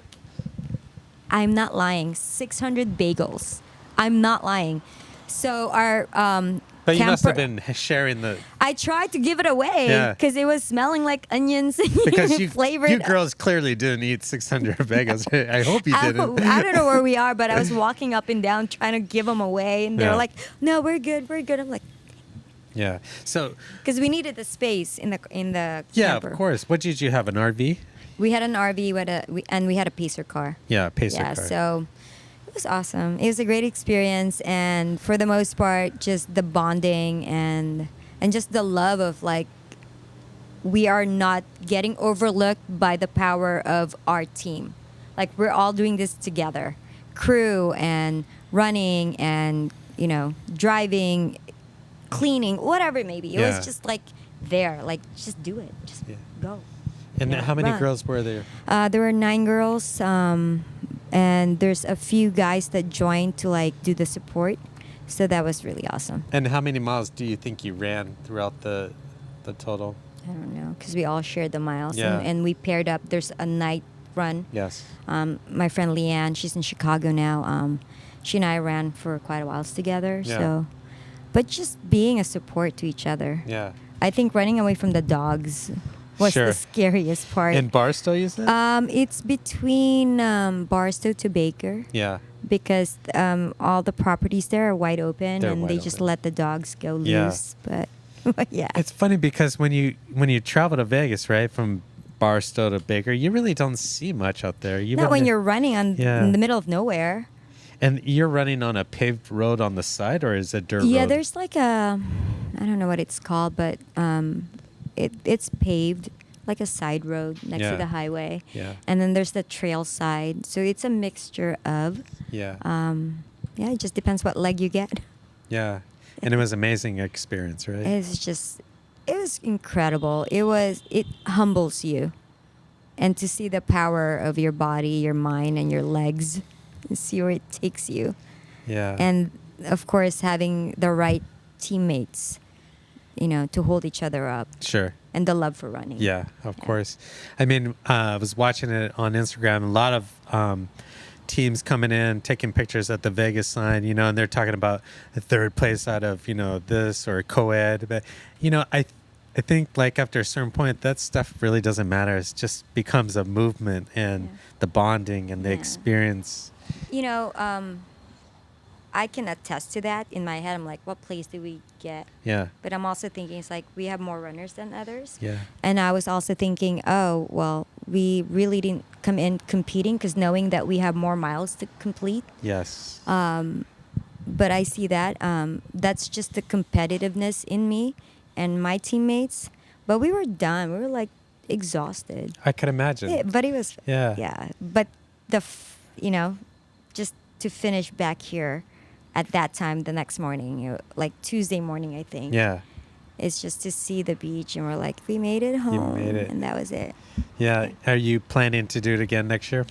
I'm not lying, 600 bagels. I'm not lying. So our But you must have been sharing the... I tried to give it away because it was smelling like onions. Because you flavored. girls clearly didn't eat 600 bagels. I hope you didn't. I don't know where we are, but I was walking up and down trying to give them away, and they Yeah. were like, "No, we're good, we're good." I'm like, Yeah. So... because we needed the space in the Yeah, camper. of course. What did you have, an RV? We had an RV and we had a Pacer car. Yeah, Pacer Yeah, car. so it was awesome. It was a great experience, and for the most part, just the bonding and just the love of we are not getting overlooked by the power of our team. Like we're all doing this together. crew and running and driving, cleaning, whatever it may be. It was just like there, like just do it, just go. And how many run. girls were there? There were 9 girls, and there's a few guys that joined to like do the support. So that was really awesome. And how many miles do you think you ran throughout the total? I don't know, because we all shared the miles, Yeah. and we paired up. There's a night run. Yes. My friend Leanne, she's in Chicago now. She and I ran for quite a while together. Yeah. So, but just being a support to each other. Yeah. I think running away from the dogs was Sure. the scariest part. In Barstow, you said? It's between Barstow to Baker. Yeah. Because all the properties there are wide open, They're and wide they just open. let the dogs go Yeah. loose. But yeah, It's funny because when you travel to Vegas, right, from Barstow to Baker, you really don't see much out there. not when you're running in the middle of nowhere. And you're running on a paved road on the side, or is it dirt road? Yeah, there's like I don't know what it's called, but it's paved, like a side road next Yeah. to the highway. Yeah. And then there's the trail side. So it's a mixture of, Yeah. it just depends what leg you get. Yeah. And it was an amazing experience, right? It was incredible. It humbles you. And to see the power of your body, your mind, and your legs, and see where it takes you. Yeah. And of course, having the right teammates, to hold each other up. Sure. And the love for running. Yeah, of course. I mean, I was watching it on Instagram. A lot of teams coming in, taking pictures at the Vegas sign, and they're talking about the third place out of, this or co-ed. But, I think like after a certain point, that stuff really doesn't matter. It just becomes a movement and the bonding and the experience. I can attest to that. In my head, I'm like, what place did we get? Yeah. But I'm also thinking it's like we have more runners than others. Yeah. And I was also thinking, oh, well, we really didn't come in competing because knowing that we have more miles to complete. Yes. But I see that. That's just the competitiveness in me and my teammates. But we were done. We were like exhausted. I could imagine. Yeah, but it was, Yeah. But just to finish back here at that time the next morning, like Tuesday morning, I think. Yeah. It's just to see the beach, and we're like, we made it home. made it. And that was it. Yeah. Are you planning to do it again next year?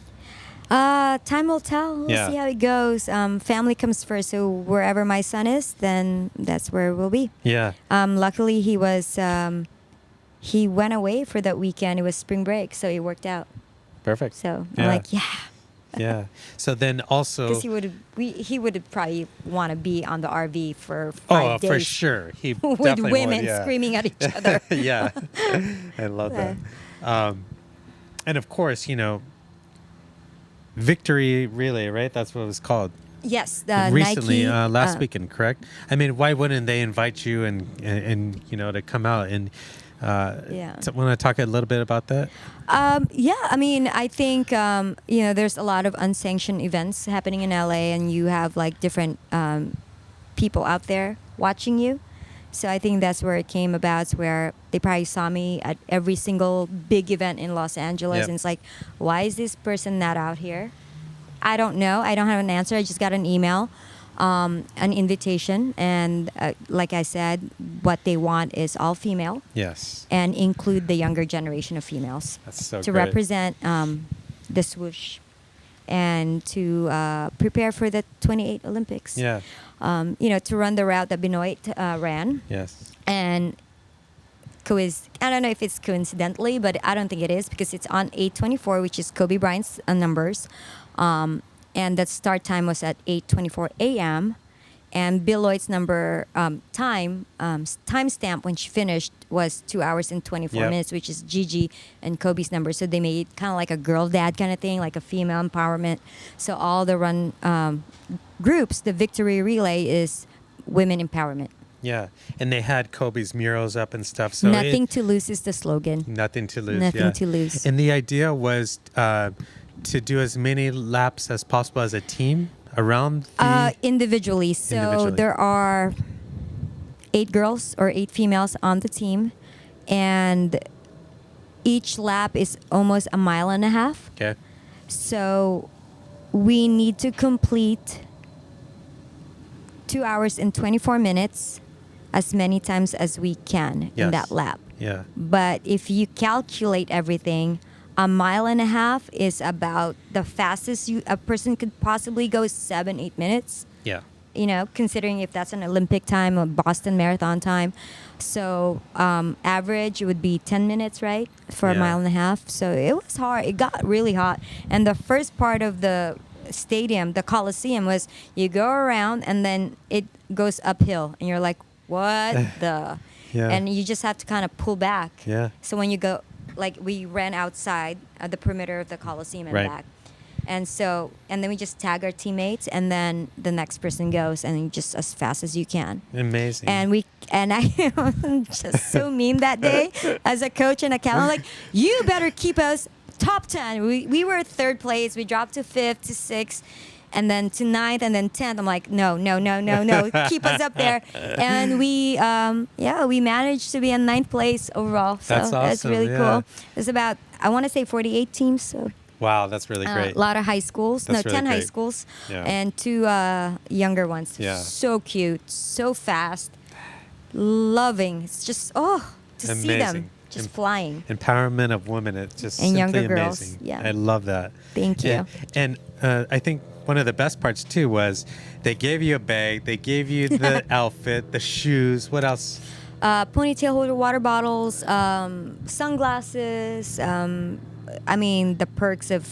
Time will tell. We'll Yeah. see how it goes. Family comes first, so wherever my son is, then that's where we'll be. Yeah. Luckily, he went away for that weekend. It was spring break, so it worked out. Perfect. So Yeah. I'm like, Yeah. So then also. because he would probably want to be on the RV for 5 days. For sure. He With definitely women would, yeah. screaming at each other. Yeah. I love that. And of course, Victory Relay, right? That's what it was called. Yes, the Recently, Nike. last weekend, correct? I mean, why wouldn't they invite you and to come out and want to talk a little bit about that? I mean, I think there's a lot of unsanctioned events happening in LA, and you have like different people out there watching you. So I think that's where it came about, where they probably saw me at every single big event in Los Angeles. Yep. And it's like, why is this person not out here? I don't know. I don't have an answer. I just got an email, an invitation. And like I said, what they want is all female. Yes. And include the younger generation of females. That's so to great. represent the swoosh and to prepare for the 28 Olympics. Yeah. To run the route that Benoit ran. Yes. And I don't know if it's coincidentally, but I don't think it is, because it's on 8:24, which is Kobe Bryant's numbers. And the start time was at 8:24 a.m. And Beloit's number timestamp when she finished was 2 hours and 24 Yep. minutes, which is Gigi and Kobe's number. So they made kind of like a girl dad kind of thing, like a female empowerment. So all the run groups, the Victory Relay is women empowerment. Yeah. And they had Kobe's murals up and stuff. So Nothing to lose is the slogan. Nothing to lose. Nothing yeah. to lose. And the idea was to do as many laps as possible as a team around the... Individually. So Individually. there are 8 girls or 8 females on the team, and each lap is almost a mile and a half. Okay. So we need to complete 2 hours and 24 minutes as many times as we can in that lap. Yeah. But if you calculate everything, a mile and a half is about the fastest a person could possibly go is 7-8 minutes. Yeah. You know, considering if that's an Olympic time or Boston Marathon time. So average, it would be 10 minutes, right, for a mile and a half. So it was hard. It got really hot. And the first part of the stadium, the Coliseum, was you go around and then it goes uphill. And you're like, what the? Yeah. And you just have to kind of pull back. Yeah. So when you go, like we ran outside the perimeter of the Coliseum and back. And so, and then we just tag our teammates, and then the next person goes, and just as fast as you can. Amazing. And I was just so mean that day as a coach and a captain. I'm like, you better keep us top 10. We were third place. We dropped to fifth, to sixth, and then to ninth, and then 10th. I'm like, no. Keep us up there. And we managed to be in ninth place overall. So that's awesome. That's really cool. There's about, I want to say 48 teams. So. Wow, that's really great. A lot of high schools. That's really 10 high great. schools. Yeah. And 2 younger ones. Yeah. So cute, so fast, loving. It's just, to see them just flying. Empowerment of women. It's just and simply younger girls. amazing. Yeah. I love that. Thank you. And I think one of the best parts, too, was they gave you a bag. They gave you the outfit, the shoes. What else? Ponytail holder, water bottles, sunglasses. I mean, the perks of,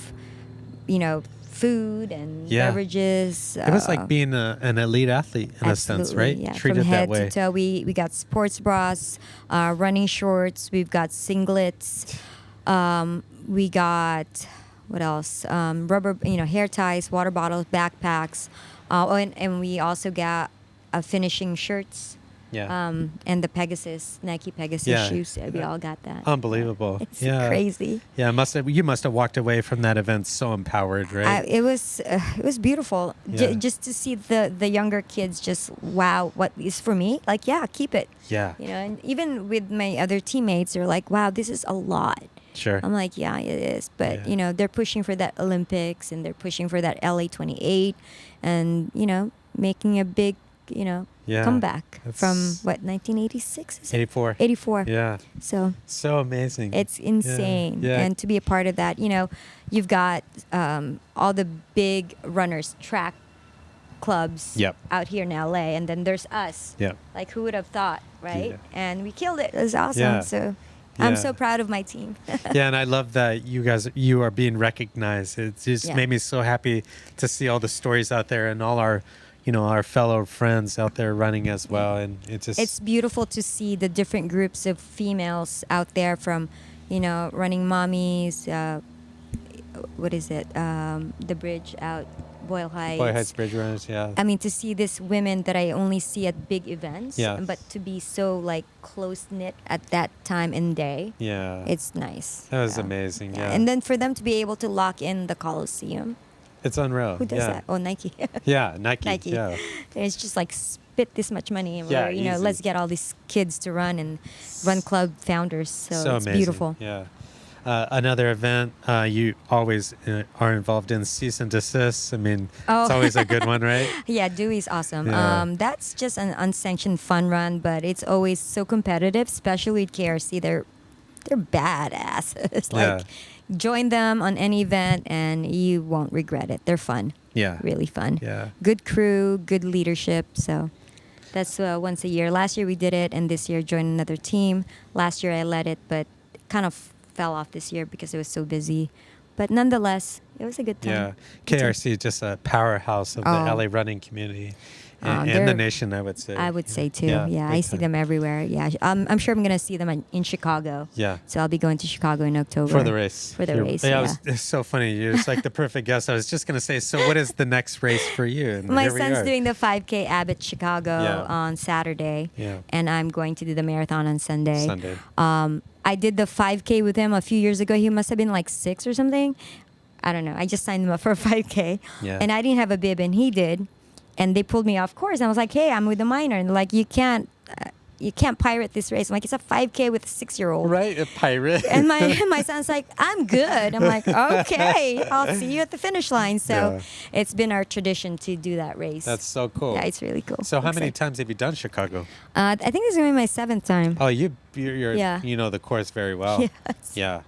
food and beverages. It was like being an elite athlete in a sense, right? Yeah. Treated From head that way. to toe. We got sports bras, running shorts. We've got singlets. We got, what else? Rubber, hair ties, water bottles, backpacks. And we also got finishing shirts. Yeah. And the Nike Pegasus shoes. We all got that. Unbelievable. It's crazy. Yeah, you must have walked away from that event so empowered, right? It was beautiful. Yeah. Just to see the younger kids just, wow, what is for me? Like, keep it. Yeah. And even with my other teammates, they're like, wow, this is a lot. Sure. I'm like, yeah, it is. But, they're pushing for that Olympics, and they're pushing for that LA 28, and, making a big, comeback from 1986? 84. 84. Yeah. So amazing. it's insane. Yeah. And to be a part of that, you've got all the big runners, track clubs out here in LA, and then there's us. Yep. Like, who would have thought, right? Yeah. And we killed it. It was awesome. Yeah. So I'm so proud of my team. Yeah, and I love that you are being recognized. It just made me so happy to see all the stories out there and all our our fellow friends out there running as well. And it's beautiful to see the different groups of females out there, from, running mommies, what is it? The bridge out, Boyle Heights Bridge Runners, yeah. I mean, to see these women that I only see at big events, Yeah. but to be so like close knit at that time and day, Yeah. it's nice. That was amazing, yeah. And then for them to be able to lock in the Coliseum. It's unreal. Who does that? Oh, Nike. Yeah, Nike. Nike. Yeah. It's just like, spit this much money, and Yeah, easy. let's get all these kids to run and run club founders. So it's amazing. beautiful. Yeah. Another event you always are involved in, cease and desist. I mean, it's always a good one, right? Yeah, Dewey's awesome. Yeah. That's just an unsanctioned fun run, but it's always so competitive, especially with KRC. They're badasses. Like, join them on any event and you won't regret it. They're fun. Yeah. Really fun. Yeah. Good crew, good leadership. So that's once a year. Last year we did it, and this year joined another team. Last year I led it, but kind of fell off this year because it was so busy. But nonetheless, it was a good time. Yeah. KRC is just a powerhouse of the LA running community. And the nation, I would say. I would say too. Yeah, Yeah, big I see time. them everywhere. Yeah, I'm sure I'm gonna see them in Chicago. Yeah. So I'll be going to Chicago in October For the race. For the race. Yeah. It's so funny. You're just like the perfect guest. I was just gonna say. So, what is the next race for you? And My here we son's are. doing the 5K Abbott Chicago on Saturday, and I'm going to do the marathon on Sunday. I did the 5K with him a few years ago. He must have been like 6 or something. I don't know. I just signed him up for a 5K, and I didn't have a bib, and he did. And they pulled me off course. I was like, hey, I'm with the minor. And like, you can't you can't pirate this race. I'm like, it's a 5K with a 6-year-old. Right, a pirate. And my son's like, I'm good. I'm like, okay, I'll see you at the finish line. So it's been our tradition to do that race. That's so cool. Yeah, it's really cool. So how many Excited. times have you done Chicago? I think this is going to be my 7th time. Oh, you're Yeah. you know the course very well. Yes. Yeah.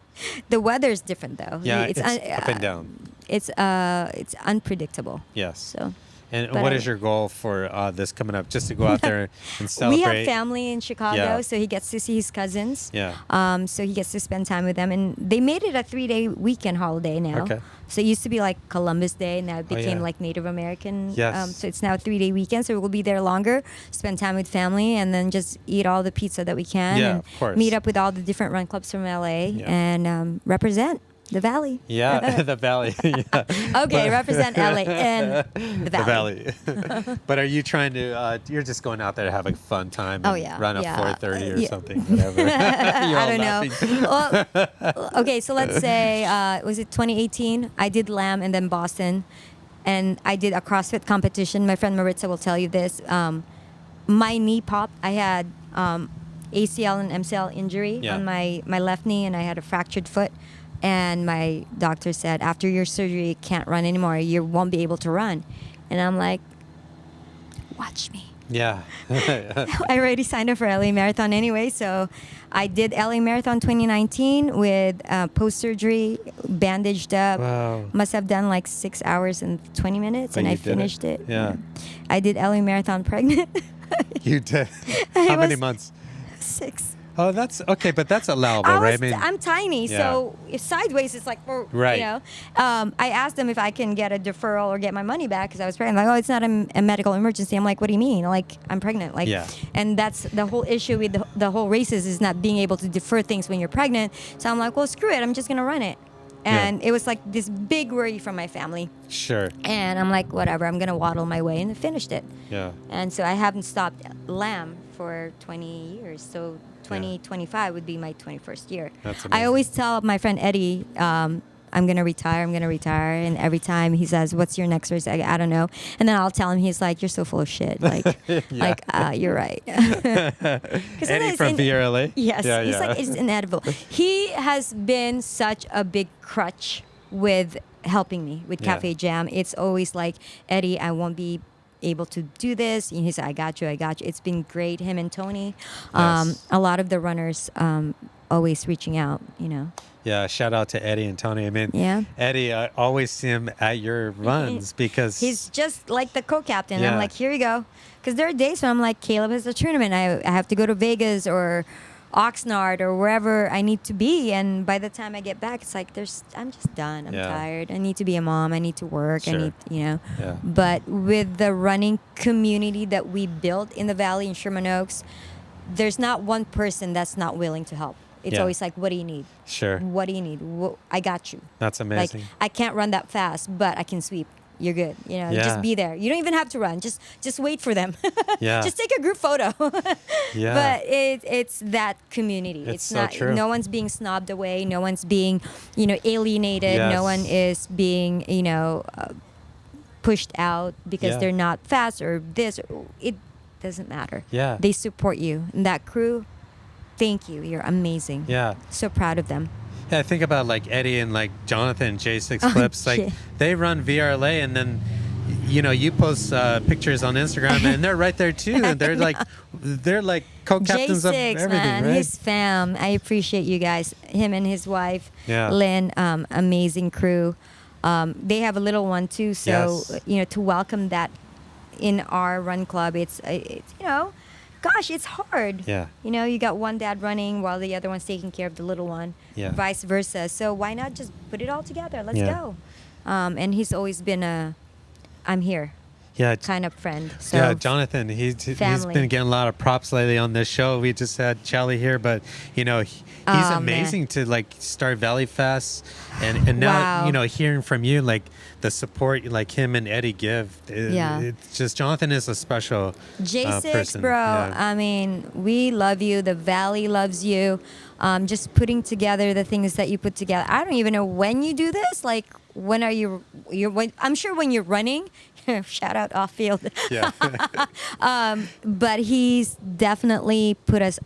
The weather's different though. Yeah, it's up and down. It's unpredictable. Yes. So. And But what is your goal for this coming up? Just to go out there and celebrate? We have family in Chicago, Yeah. so he gets to see his cousins. Yeah. So he gets to spend time with them, and they made it a 3-day weekend holiday now. Okay. So it used to be like Columbus Day, now it became yeah. like Native American. Yes. So it's now a 3-day weekend, so we'll be there longer, spend time with family, and then just eat all the pizza that we can. Yeah, and of course. meet up with all the different run clubs from LA and represent the Valley. Yeah, the Valley. Yeah. Okay, represent LA and the Valley. The Valley. But are you trying to, you're just going out there to have a fun time and Oh, yeah. run a Yeah. 4:30 or Yeah. something, whatever. You're I all don't know. Well, okay, so let's say, was it 2018? I did Lamb and then Boston. And I did a CrossFit competition. My friend Maritza will tell you this. My knee popped. I had ACL and MCL injury on my left knee, and I had a fractured foot. And my doctor said, after your surgery, you can't run anymore. You won't be able to run. And I'm like, watch me. Yeah. I already signed up for LA Marathon anyway, so I did LA Marathon 2019 with post-surgery, bandaged up. Wow. Must have done like 6 hours and 20 minutes, But and you I did finished it. Yeah. I did LA Marathon pregnant. You did. How many months? 6. Oh, that's okay, but that's allowable, right? I'm tiny, Yeah. so if sideways, it's like, Right. you know. I asked them if I can get a deferral or get my money back because I was pregnant. Like, oh, it's not a medical emergency. I'm like, what do you mean? Like, I'm pregnant. Like, Yeah. and that's the whole issue with the whole races is not being able to defer things when you're pregnant. So I'm like, well, screw it. I'm just gonna run it. And it was like this big worry from my family. Sure. And I'm like, whatever. I'm gonna waddle my way, and finished it. Yeah. And so I haven't stopped Lamb for 20 years. So 2025 would be my 21st year. That's I amazing. always tell my friend Eddie, I'm going to retire. And every time he says, what's your next race? I don't know. And then I'll tell him, he's like, you're so full of shit. Like, you're right. Eddie from VRLA? Yes. Yeah, He's yeah. like, it's inedible. He has been such a big crutch with helping me with Cafe Jam. It's always like, Eddie, I won't be able to do this. And he said, I got you. It's been great. Him and Tony. Yes. A lot of the runners always reaching out, you know. Yeah, shout out to Eddie and Tony. I mean, Eddie, I always see him at your runs because he's just like the co-captain. Yeah. I'm like, here you go. Because there are days when I'm like, Caleb has a tournament. I have to go to Vegas or Oxnard or wherever I need to be. And by the time I get back, it's like, I'm just done. I'm tired. I need to be a mom. I need to work. Sure. I need, you know. Yeah. But with the running community that we built in the Valley in Sherman Oaks, there's not one person that's not willing to help. It's always like, what do you need? Sure. What do you need? I got you. That's amazing. Like, I can't run that fast, but I can sweep. You're good. You know, just be there. You don't even have to run. Just wait for them. Yeah. Just take a group photo. Yeah. But it's that community. It's so not. true. No one's being snobbed away. No one's being, alienated. Yes. No one is being, pushed out because they're not fast or this. It doesn't matter. Yeah. They support you. And that crew, thank you. You're amazing. Yeah. So proud of them. Yeah, I think about like Eddie and like Jonathan, J6 Clips. Like shit. they run VRLA and then, you post pictures on Instagram and they're right there too. And they're like co-captains of J6, everything, man, right? his fam. I appreciate you guys. Him and his wife, Yeah. Lynn, amazing crew. They have a little one too, so Yes. to welcome that in our run club, it's gosh, it's hard. Yeah. You got one dad running while the other one's taking care of the little one. Yeah. Vice versa. So why not just put it all together? Let's Yeah. go. And he's always been I'm here Yeah. kind of friend. So Yeah, Jonathan, he's family. been getting a lot of props lately on this show. We just had Charlie here, but he's amazing to like start Valley Fest, and now Wow. hearing from you like the support like him and Eddie give. It's just Jonathan is a special J6, person. bro. Yeah. I mean, we love you. The Valley loves you. Just putting together the things that you put together. I don't even know when you do this. Like, when are you? I'm sure when you're running, Shout out off field. Yeah. But he's definitely put us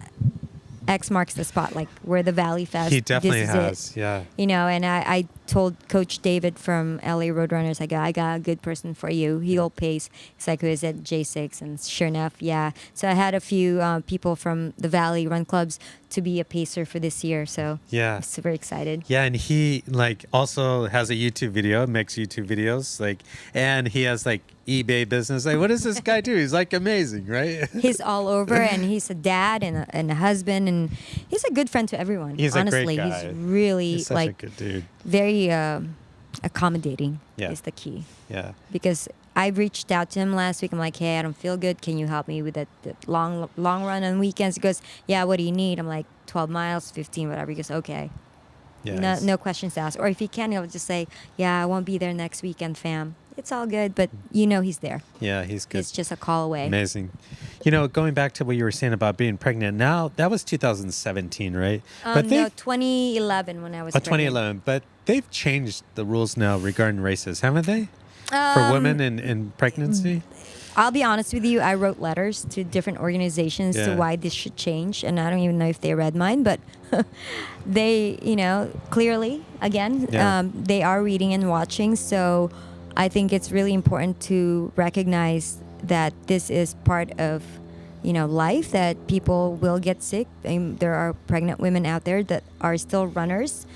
X marks the spot, like we're the Valley Fest. He definitely this is has. it. Yeah. You know, and I told Coach David from LA Roadrunners, I got a good person for you. He'll pace. He's like, who is it? J6. And sure enough, yeah. So I had a few people from the Valley Run Clubs to be a pacer for this year. So Yeah. I'm super excited. Yeah, and he like also has a YouTube video, makes YouTube videos, like, and he has like eBay business. Like, what does this guy do? He's like amazing, right? He's all over, and he's a dad and a husband, and he's a good friend to everyone. He's honestly. a great guy. He's really He's such like a good dude. very accommodating. Yeah. Is the key. Yeah. Because I reached out to him last week. I'm like, hey, I don't feel good. Can you help me with that long run on weekends? He goes, yeah, what do you need? I'm like, 12 miles, 15, whatever. He goes, okay. Yeah. No questions asked. Or if he can, he'll just say, yeah, I won't be there next weekend, fam. It's all good, but you know he's there. Yeah, he's good. It's just a call away. Amazing. You know, going back to what you were saying about being pregnant, now that was 2017, right? No, 2011 when I was pregnant. 2011. But they've changed the rules now regarding races, haven't they? For women in pregnancy? I'll be honest with you. I wrote letters to different organizations Yeah. to why this should change, and I don't even know if they read mine, but they, clearly, again, Yeah. they are reading and watching. So I think it's really important to recognize that this is part of, life, that people will get sick. There are pregnant women out there that are still runners.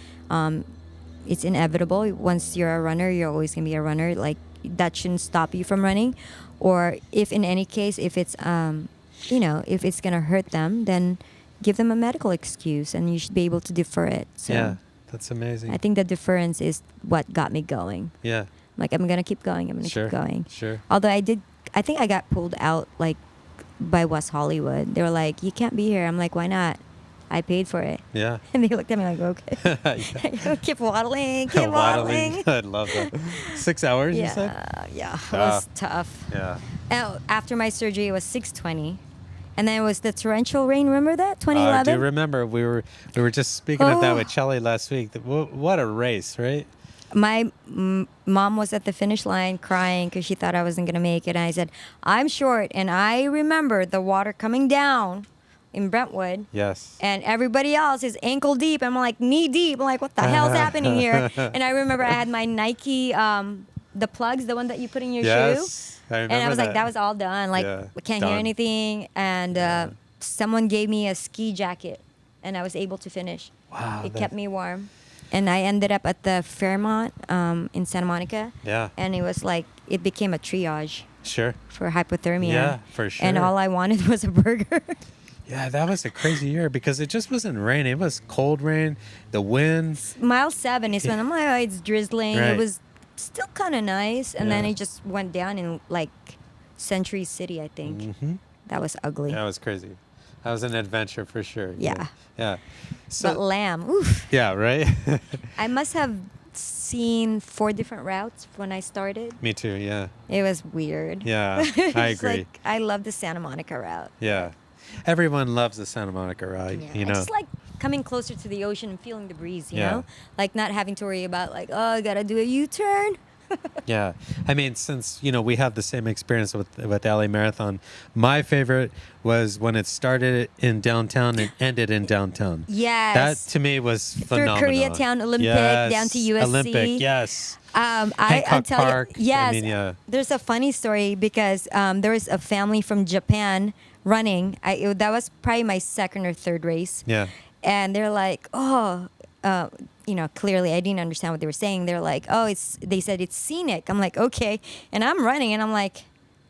It's inevitable. Once you're a runner, you're always going to be a runner. Like, that shouldn't stop you from running. Or if in any case, if it's, if it's going to hurt them, then give them a medical excuse and you should be able to defer it. So Yeah, that's amazing. I think the deference is what got me going. Yeah. Like, I'm going to keep going. I'm going to Sure. keep going. Sure. Although I think I got pulled out, like, by West Hollywood. They were like, you can't be here. I'm like, why not? I paid for it. Yeah. And they looked at me like, okay. Keep waddling, keep waddling. I love that. 6 hours, you said? Yeah, it was tough. Yeah. After my surgery, it was 6:20. And then it was the torrential rain. Remember that? I 2011? do remember. We were just speaking of that Oh. with Shelly last week. What a race, right? My mom was at the finish line crying because she thought I wasn't going to make it. And I said, I'm short. And I remember the water coming down in Brentwood. Yes. And everybody else is ankle deep. I'm like knee deep. I'm like, what the hell's happening here? And I remember I had my Nike, the plugs, the one that you put in your shoe. Yes. I remember And I was like, that was all done. Like, Yeah, we can't done. hear anything. And someone gave me a ski jacket, and I was able to finish. Wow. It kept me warm. And I ended up at the Fairmont in Santa Monica. Yeah. And it was like, it became a triage Sure. for hypothermia. Yeah, for sure. And all I wanted was a burger. Yeah, that was a crazy year because it just wasn't raining. It was cold rain, the winds. Mile 7 is when I'm like, oh, it's drizzling. Right. It was still kind of nice. And then Yeah. it just went down in like Century City, I think. Mm-hmm. That was ugly. That was crazy. That was an adventure for sure. Yeah. Yeah. So, But Lamb, oof. yeah, right? I must have seen 4 different routes when I started. Me too, yeah. It was weird. Yeah, I It's agree. like, I love the Santa Monica route. Yeah. Everyone loves the Santa Monica ride, Yeah. you I know. just like coming closer to the ocean and feeling the breeze, you Yeah. know? Like not having to worry about like, oh, I gotta do a U-turn. Yeah. I mean, since, we have the same experience with LA Marathon, my favorite was when it started in downtown and ended in downtown. Yes. That to me was phenomenal. Through Koreatown, Olympic, Yes, down to USC. Olympic, yes. I'll Hancock tell Park. you, yes. I mean, yeah. There's a funny story because there was a family from Japan running. That was probably my second or third race. Yeah. And they're like, oh, clearly I didn't understand what they were saying. They're like, oh, they said it's scenic. I'm like, okay. And I'm running and I'm like,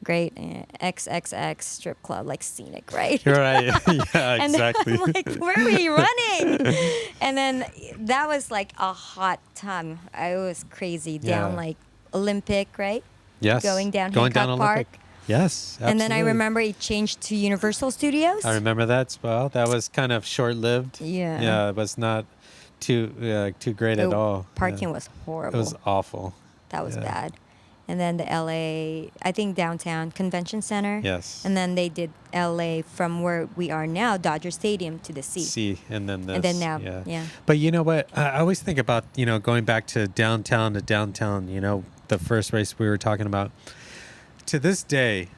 great, XXX strip club, like scenic, right? You're right. Yeah, And exactly. I'm like, where are we running? And then that was like a hot time. I was crazy down Yeah. like Olympic, right? Yes. Going down Going down Hancock Park. Olympic. Yes, absolutely. And then I remember it changed to Universal Studios. I remember that as well. That was kind of short-lived. Yeah. Yeah, it was not too great at all. Parking Yeah. was horrible. It was awful. That was Yeah. bad. And then the LA, I think downtown Convention Center. Yes. And then they did LA from where we are now, Dodger Stadium, to the sea. See, and then this. And then now, yeah. But you know what? I always think about, going back to downtown, the first race we were talking about. to this day,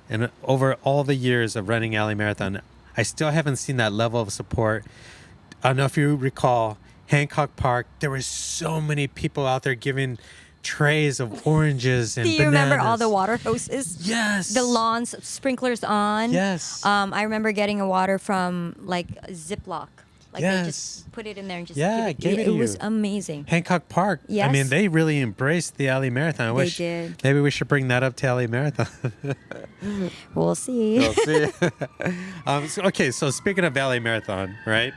and over all the years of running LA Marathon, I still haven't seen that level of support. I don't know if you recall Hancock Park. There were so many people out there giving trays of oranges and Do you bananas. remember all the water hoses? Yes. The lawns, sprinklers on. Yes. I remember getting a water from like a Ziploc. Like they Yes. just put it in there and just Yeah, give gave it it. to It was you. amazing. Hancock Park. I mean, Yes. they really embraced the LA Marathon. I wish did. maybe we should bring that up to LA Marathon. We'll see. We'll see. Okay, so speaking of LA Marathon, right?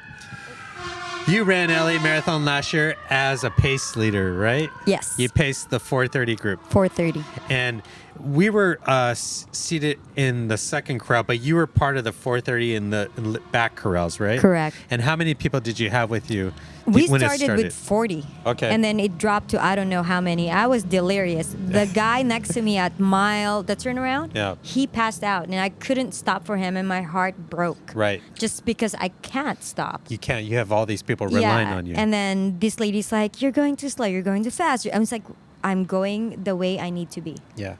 You ran LA Marathon last year as a pace leader, right? Yes. You paced the 4:30 group. 4:30. And we were seated in the second corral, but you were part of the 4:30 in the back corrals, right? Correct. And how many people did you have with you We when it started with 40. Okay. And then it dropped to I don't know how many. I was delirious. The guy next to me at the turnaround, Yeah. he passed out and I couldn't stop for him and my heart broke. Right. Just because I can't stop. You can't. You have all these people relying on you. And then this lady's like, "You're going too slow. You're going too fast." I was like, "I'm going the way I need to be." Yeah.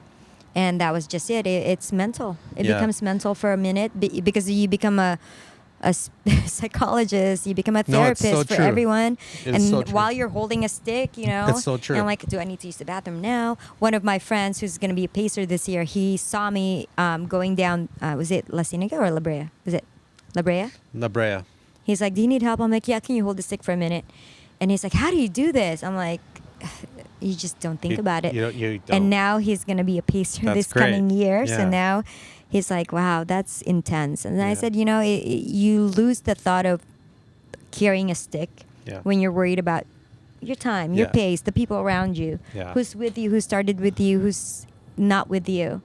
And that was just it. It's mental. It Yeah. becomes mental for a minute because you become a psychologist, you become a No, it's therapist so for true. everyone. It's And so true. while you're holding a stick, It's so true. And I'm like, do I need to use the bathroom now? One of my friends who's going to be a pacer this year, he saw me going down, was it La Cienega or La Brea? Was it La Brea? La Brea. He's like, do you need help? I'm like, yeah, can you hold the stick for a minute? And he's like, how do you do this? I'm like, you just don't think about it. You don't. And now he's going to be a pacer That's this great. coming year. Yeah. So now he's like, wow, that's intense. And then I Yeah. said, you lose the thought of carrying a stick Yeah. when you're worried about your time, your Yeah. pace, the people around you, Yeah. who's with you, who started with you, who's not with you.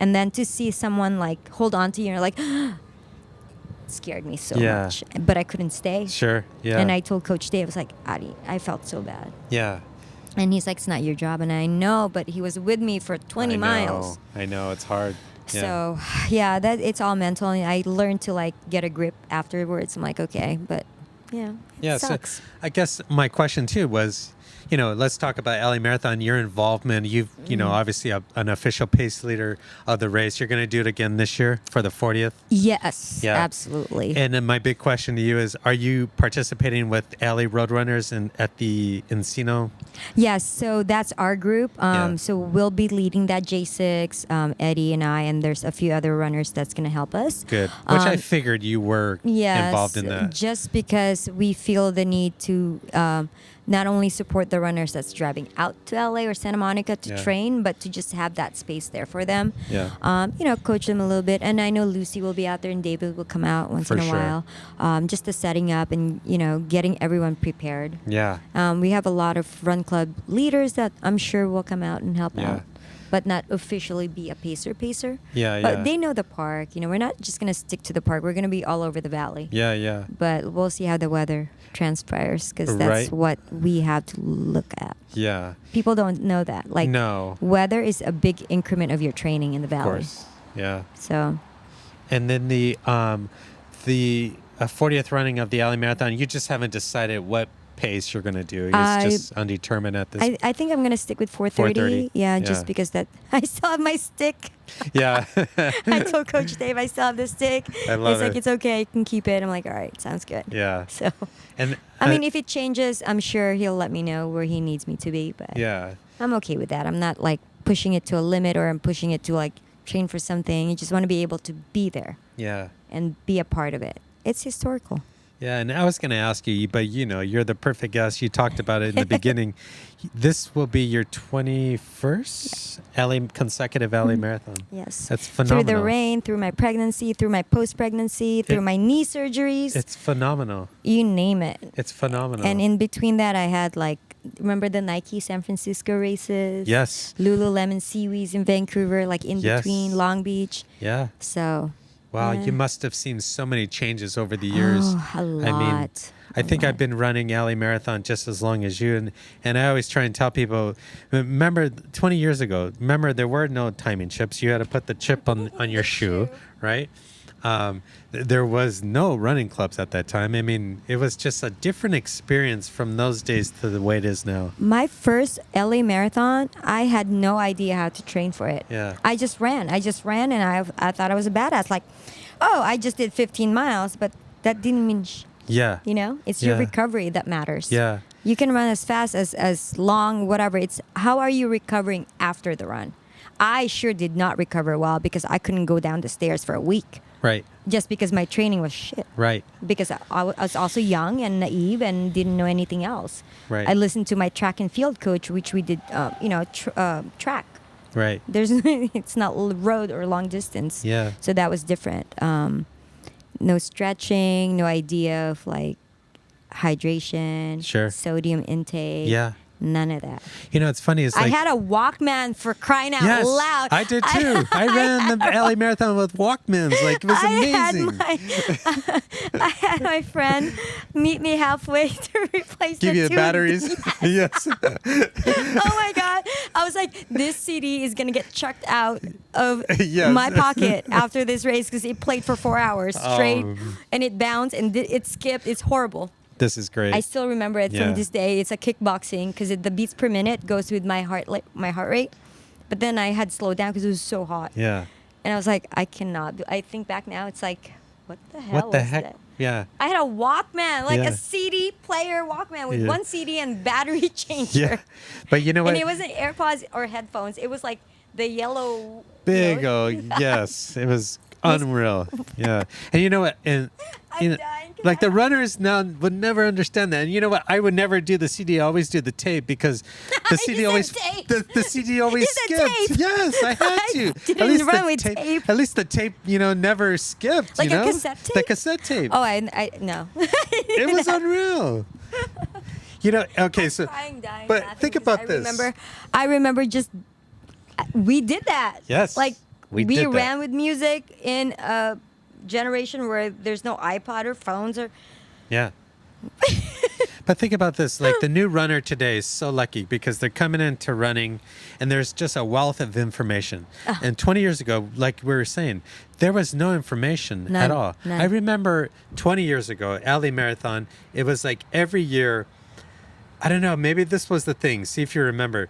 And then to see someone like hold on to you, and you're like, it scared me so Yeah. much. But I couldn't stay. Sure. Yeah. And I told Coach Dave, I was like, Adi, I felt so bad. Yeah. And he's like, it's not your job. And I know, but he was with me for 20 miles. I know. It's hard. Yeah. So, yeah, that it's all mental. And I learned to like get a grip afterwards. I'm like, okay, but yeah, it sucks. So I guess my question too was, let's talk about LA Marathon, your involvement. You've, obviously an official pace leader of the race. You're going to do it again this year for the 40th. Yes, Yeah. absolutely. And then my big question to you is, are you participating with LA Roadrunners at the Encino? Yes, so that's our group. Yeah. So we'll be leading that J6, Eddie and I, and there's a few other runners that's going to help us. Good. Which I figured you were Yes, involved in that. just because we feel the need to not only support the runners that's driving out to LA or Santa Monica to Yeah. train, but to just have that space there for them. Yeah. Coach them a little bit. And I know Lucy will be out there and David will come out once For in a sure. while. Just the setting up and, getting everyone prepared. Yeah. We have a lot of run club leaders that I'm sure will come out and help Yeah. out, but not officially be a pacer. Yeah. But Yeah. they know the park. We're not just going to stick to the park. We're going to be all over the valley. Yeah. Yeah. But we'll see how the weather transpires because that's Right. what we have to look at. Yeah. People don't know that. Like, No. weather is a big increment of your training in the Of valley. course. Yeah. So, And then the 40th running of the LA Marathon, you just haven't decided what pace you're going to do. It's just undetermined at this. I think I'm going to stick with 4:30. 4:30. Yeah, just Yeah. because that I still have my stick. Yeah. I told Coach Dave I still have the stick. I love He's like, it. it's okay, you can keep it. I'm like, all right, sounds good. Yeah. So, And I mean, if it changes, I'm sure he'll let me know where he needs me to be. But yeah. I'm okay with that. I'm not like pushing it to a limit or I'm pushing it to like train for something. You just want to be able to be there Yeah. and be a part of it. It's historical. Yeah, and I was going to ask you, but you're the perfect guest. You talked about it in the beginning. This will be your 21st consecutive LA Marathon. Yes. That's phenomenal. Through the rain, through my pregnancy, through my post-pregnancy, through my knee surgeries. It's phenomenal. You name it. It's phenomenal. And in between that, I had remember the Nike San Francisco races? Yes. Lululemon Seaweeds in Vancouver, in Yes. between Long Beach. Yeah. So. Wow, yeah. you must have seen so many changes over the years. Oh, a lot. I think I've been running LA Marathon just as long as you, and I always try and tell people, remember 20 years ago, there were no timing chips. You had to put the chip on your shoe, right? There was no running clubs at that time. I mean, it was just a different experience from those days to the way it is now. My first LA marathon, I had no idea how to train for it. Yeah. I just ran, and I thought I was a badass. Like, oh, I just did 15 miles, but that didn't mean, Yeah. it's your Yeah. recovery that matters. Yeah. You can run as fast, as long, whatever. It's how are you recovering after the run? I sure did not recover well because I couldn't go down the stairs for a week Right. just because my training was shit. Right. Because I was also young and naive and didn't know anything else. Right. I listened to my track and field coach, which we did, track. Right. There's it's not road or long distance. Yeah. So that was different. No stretching, no idea of like hydration, Sure. sodium intake. Yeah. None of that. You know, it's funny. It's I like, had a Walkman for crying out yes, loud. I did too. I ran the LA Marathon with Walkmans. Like, it was amazing. I had my friend meet me halfway to replace Give the you the two. batteries. Yes. Oh my God. I was like, this CD is going to get chucked out of Yes. my pocket after this race because it played for 4 hours straight Oh. and it bounced and it skipped. It's horrible. This is great. I still remember it Yeah. from this day. It's a kickboxing because the beats per minute goes with my heart rate. But then I had slowed down because it was so hot. Yeah. And I was like, I cannot do. I think back now, it's like, what the hell? What the was heck? that? Yeah. I had a Walkman, like Yeah. a CD player Walkman with Yeah. one CD and battery changer. Yeah. But you know what? And it wasn't AirPods or headphones. It was like the yellow. Big yes. It was unreal. Yeah. And you know what? And I'm you know, dying 'cause like the runners now would never understand that. And you know what? I would never do the CD. I always do the tape because the You CD said always tape. the CD always You said skipped. tape. Yes, I had to. didn't run the with tape. At least the tape, never skipped. Like you a know? cassette The tape? cassette tape. Oh, I no. It was unreal. You know, okay, so Dying, but laughing think because about this. I remember just we did that. Yes, like we did that. ran with music in a generation where there's no iPod or phones or. Yeah. But think about this, like the new runner today is so lucky because they're coming into running and there's just a wealth of information. And 20 years ago, like we were saying, there was no information None, at all. none. I remember 20 years ago, LA Marathon, it was like every year, I don't know, maybe this was the thing. See if you remember.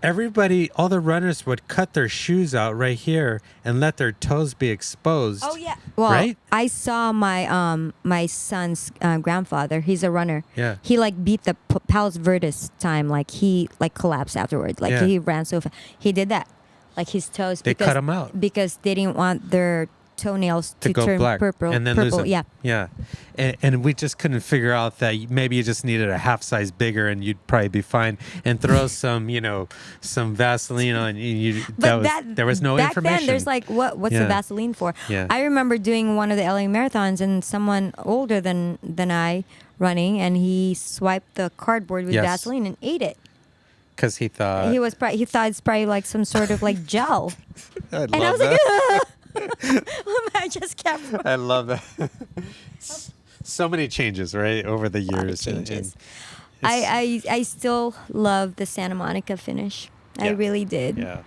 Everybody, all the runners would cut their shoes out right here and let their toes be exposed. Oh yeah. Well, Right? I saw my son's grandfather. He's a runner. Yeah. He like beat the Palos Verdes time. Like he like collapsed afterwards. Like Yeah. he ran so fast. He did that. Like his toes. They cut 'em out. because they didn't want their toenails To to go turn black purple. and then lose them. Yeah. Yeah. And we just couldn't figure out that maybe you just needed a half size bigger and you'd probably be fine. And throw some, some Vaseline on you. There was no back information. then, there's like, what's Yeah. the Vaseline for? Yeah. I remember doing one of the LA marathons and someone older than I running, and he swiped the cardboard with Yes. Vaseline and ate it. Because he thought. He thought it's probably like some sort of like gel, I and I love was that. like, I just kept. I love that. So many changes, right, over the A lot of years. changes. it's- I still love the Santa Monica finish. I Yeah. really did. Yeah.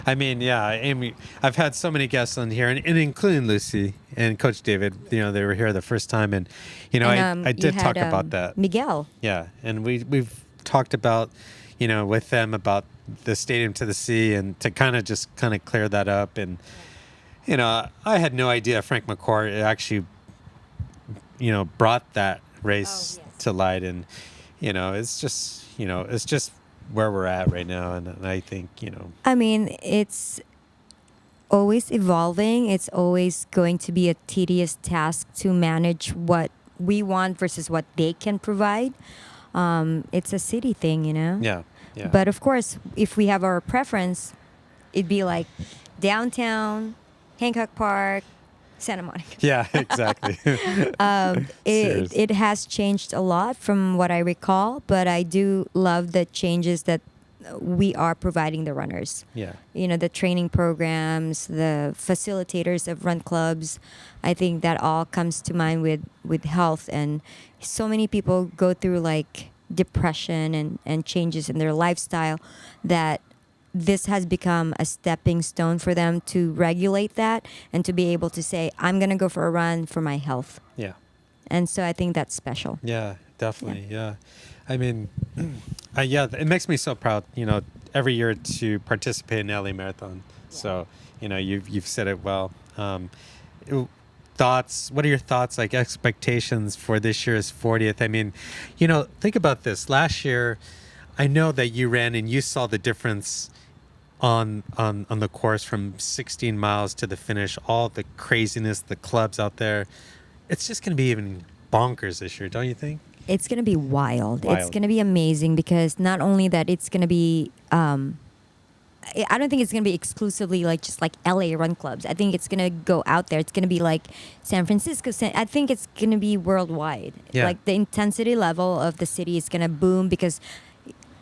I mean, yeah, Amy, I've had so many guests on here, and including Lucy and Coach David. They were here the first time, and, And, I you did had, talk about that. Miguel. Yeah, and we've talked about, with them about the Stadium to the Sea and to kind of clear that up. And, I had no idea Frank McCourt actually, brought that race to light. And, it's just where we're at right now. And I think, I mean, it's always evolving. It's always going to be a tedious task to manage what we want versus what they can provide. It's a city thing, yeah. Yeah. But of course, if we have our preference, it'd be like downtown, Hancock Park, Santa Monica. Yeah, exactly. Serious. It has changed a lot from what I recall, but I do love the changes that we are providing the runners. Yeah. The training programs, the facilitators of run clubs. I think that all comes to mind with health, and so many people go through like depression and changes in their lifestyle that this has become a stepping stone for them to regulate that and to be able to say, I'm going to go for a run for my health. Yeah. And so I think that's special. Yeah, definitely. Yeah. I mean, yeah, it makes me so proud, every year to participate in LA Marathon. Yeah. So, you've said it well. Thoughts, what are your thoughts, like expectations for this year's 40th? I mean, think about this. Last year, I know that you ran and you saw the difference on the course from 16 miles to the finish, all the craziness, the clubs out there. It's just going to be even bonkers this year, don't you think? It's going to be wild. It's going to be amazing because not only that, it's going to be, I don't think it's going to be exclusively just like LA run clubs. I think it's going to go out there. It's going to be like San Francisco. I think it's going to be worldwide. Yeah. Like the intensity level of the city is going to boom because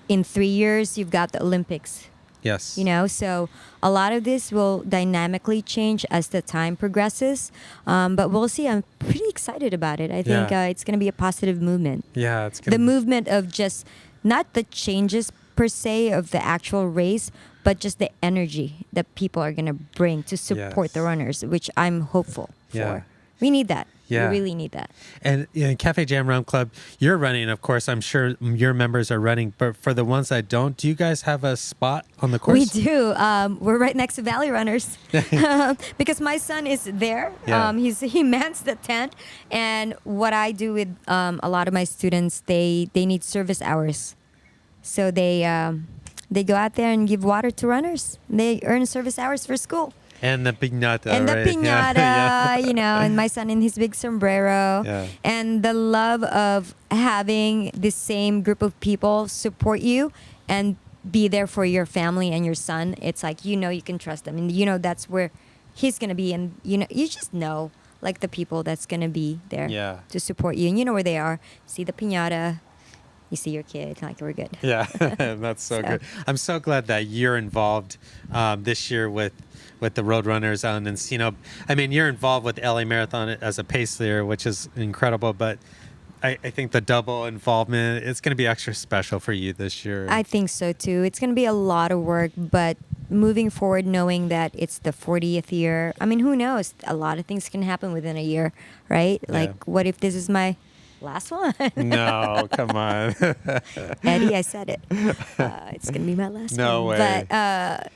in 3 years, you've got the Olympics. Yes. So a lot of this will dynamically change as the time progresses. But we'll see. I'm pretty excited about it. I think it's going to be a positive movement. Yeah, it's The movement of just not the changes per se of the actual race, but just the energy that people are going to bring to support the runners, which I'm hopeful for. We need that. Yeah. We really need that. And in Cafe Jam Run Club, you're running, of course. I'm sure your members are running. But for the ones that don't, do you guys have a spot on the course? We do. We're right next to Valley Runners because my son is there. Yeah. He mans the tent. And what I do with a lot of my students, they need service hours. So they go out there and give water to runners. They earn service hours for school. And the piñata, And the right? piñata, Yeah. and my son in his big sombrero. Yeah. And the love of having the same group of people support you and be there for your family and your son. It's like, you can trust them. And that's where he's going to be. And, you just know, like, the people that's going to be there to support you. And you know where they are. See the piñata. You see your kid, like, we're good. Yeah, that's so good. I'm so glad that you're involved this year with the Roadrunners out in Encino. I mean, you're involved with LA Marathon as a pace leader, which is incredible, but I think the double involvement, it's going to be extra special for you this year. I think so, too. It's going to be a lot of work, but moving forward, knowing that it's the 40th year, I mean, who knows? A lot of things can happen within a year, right? Like, what if this is my last one? No, come on. Eddie, I said it. It's going to be my last one. No way. But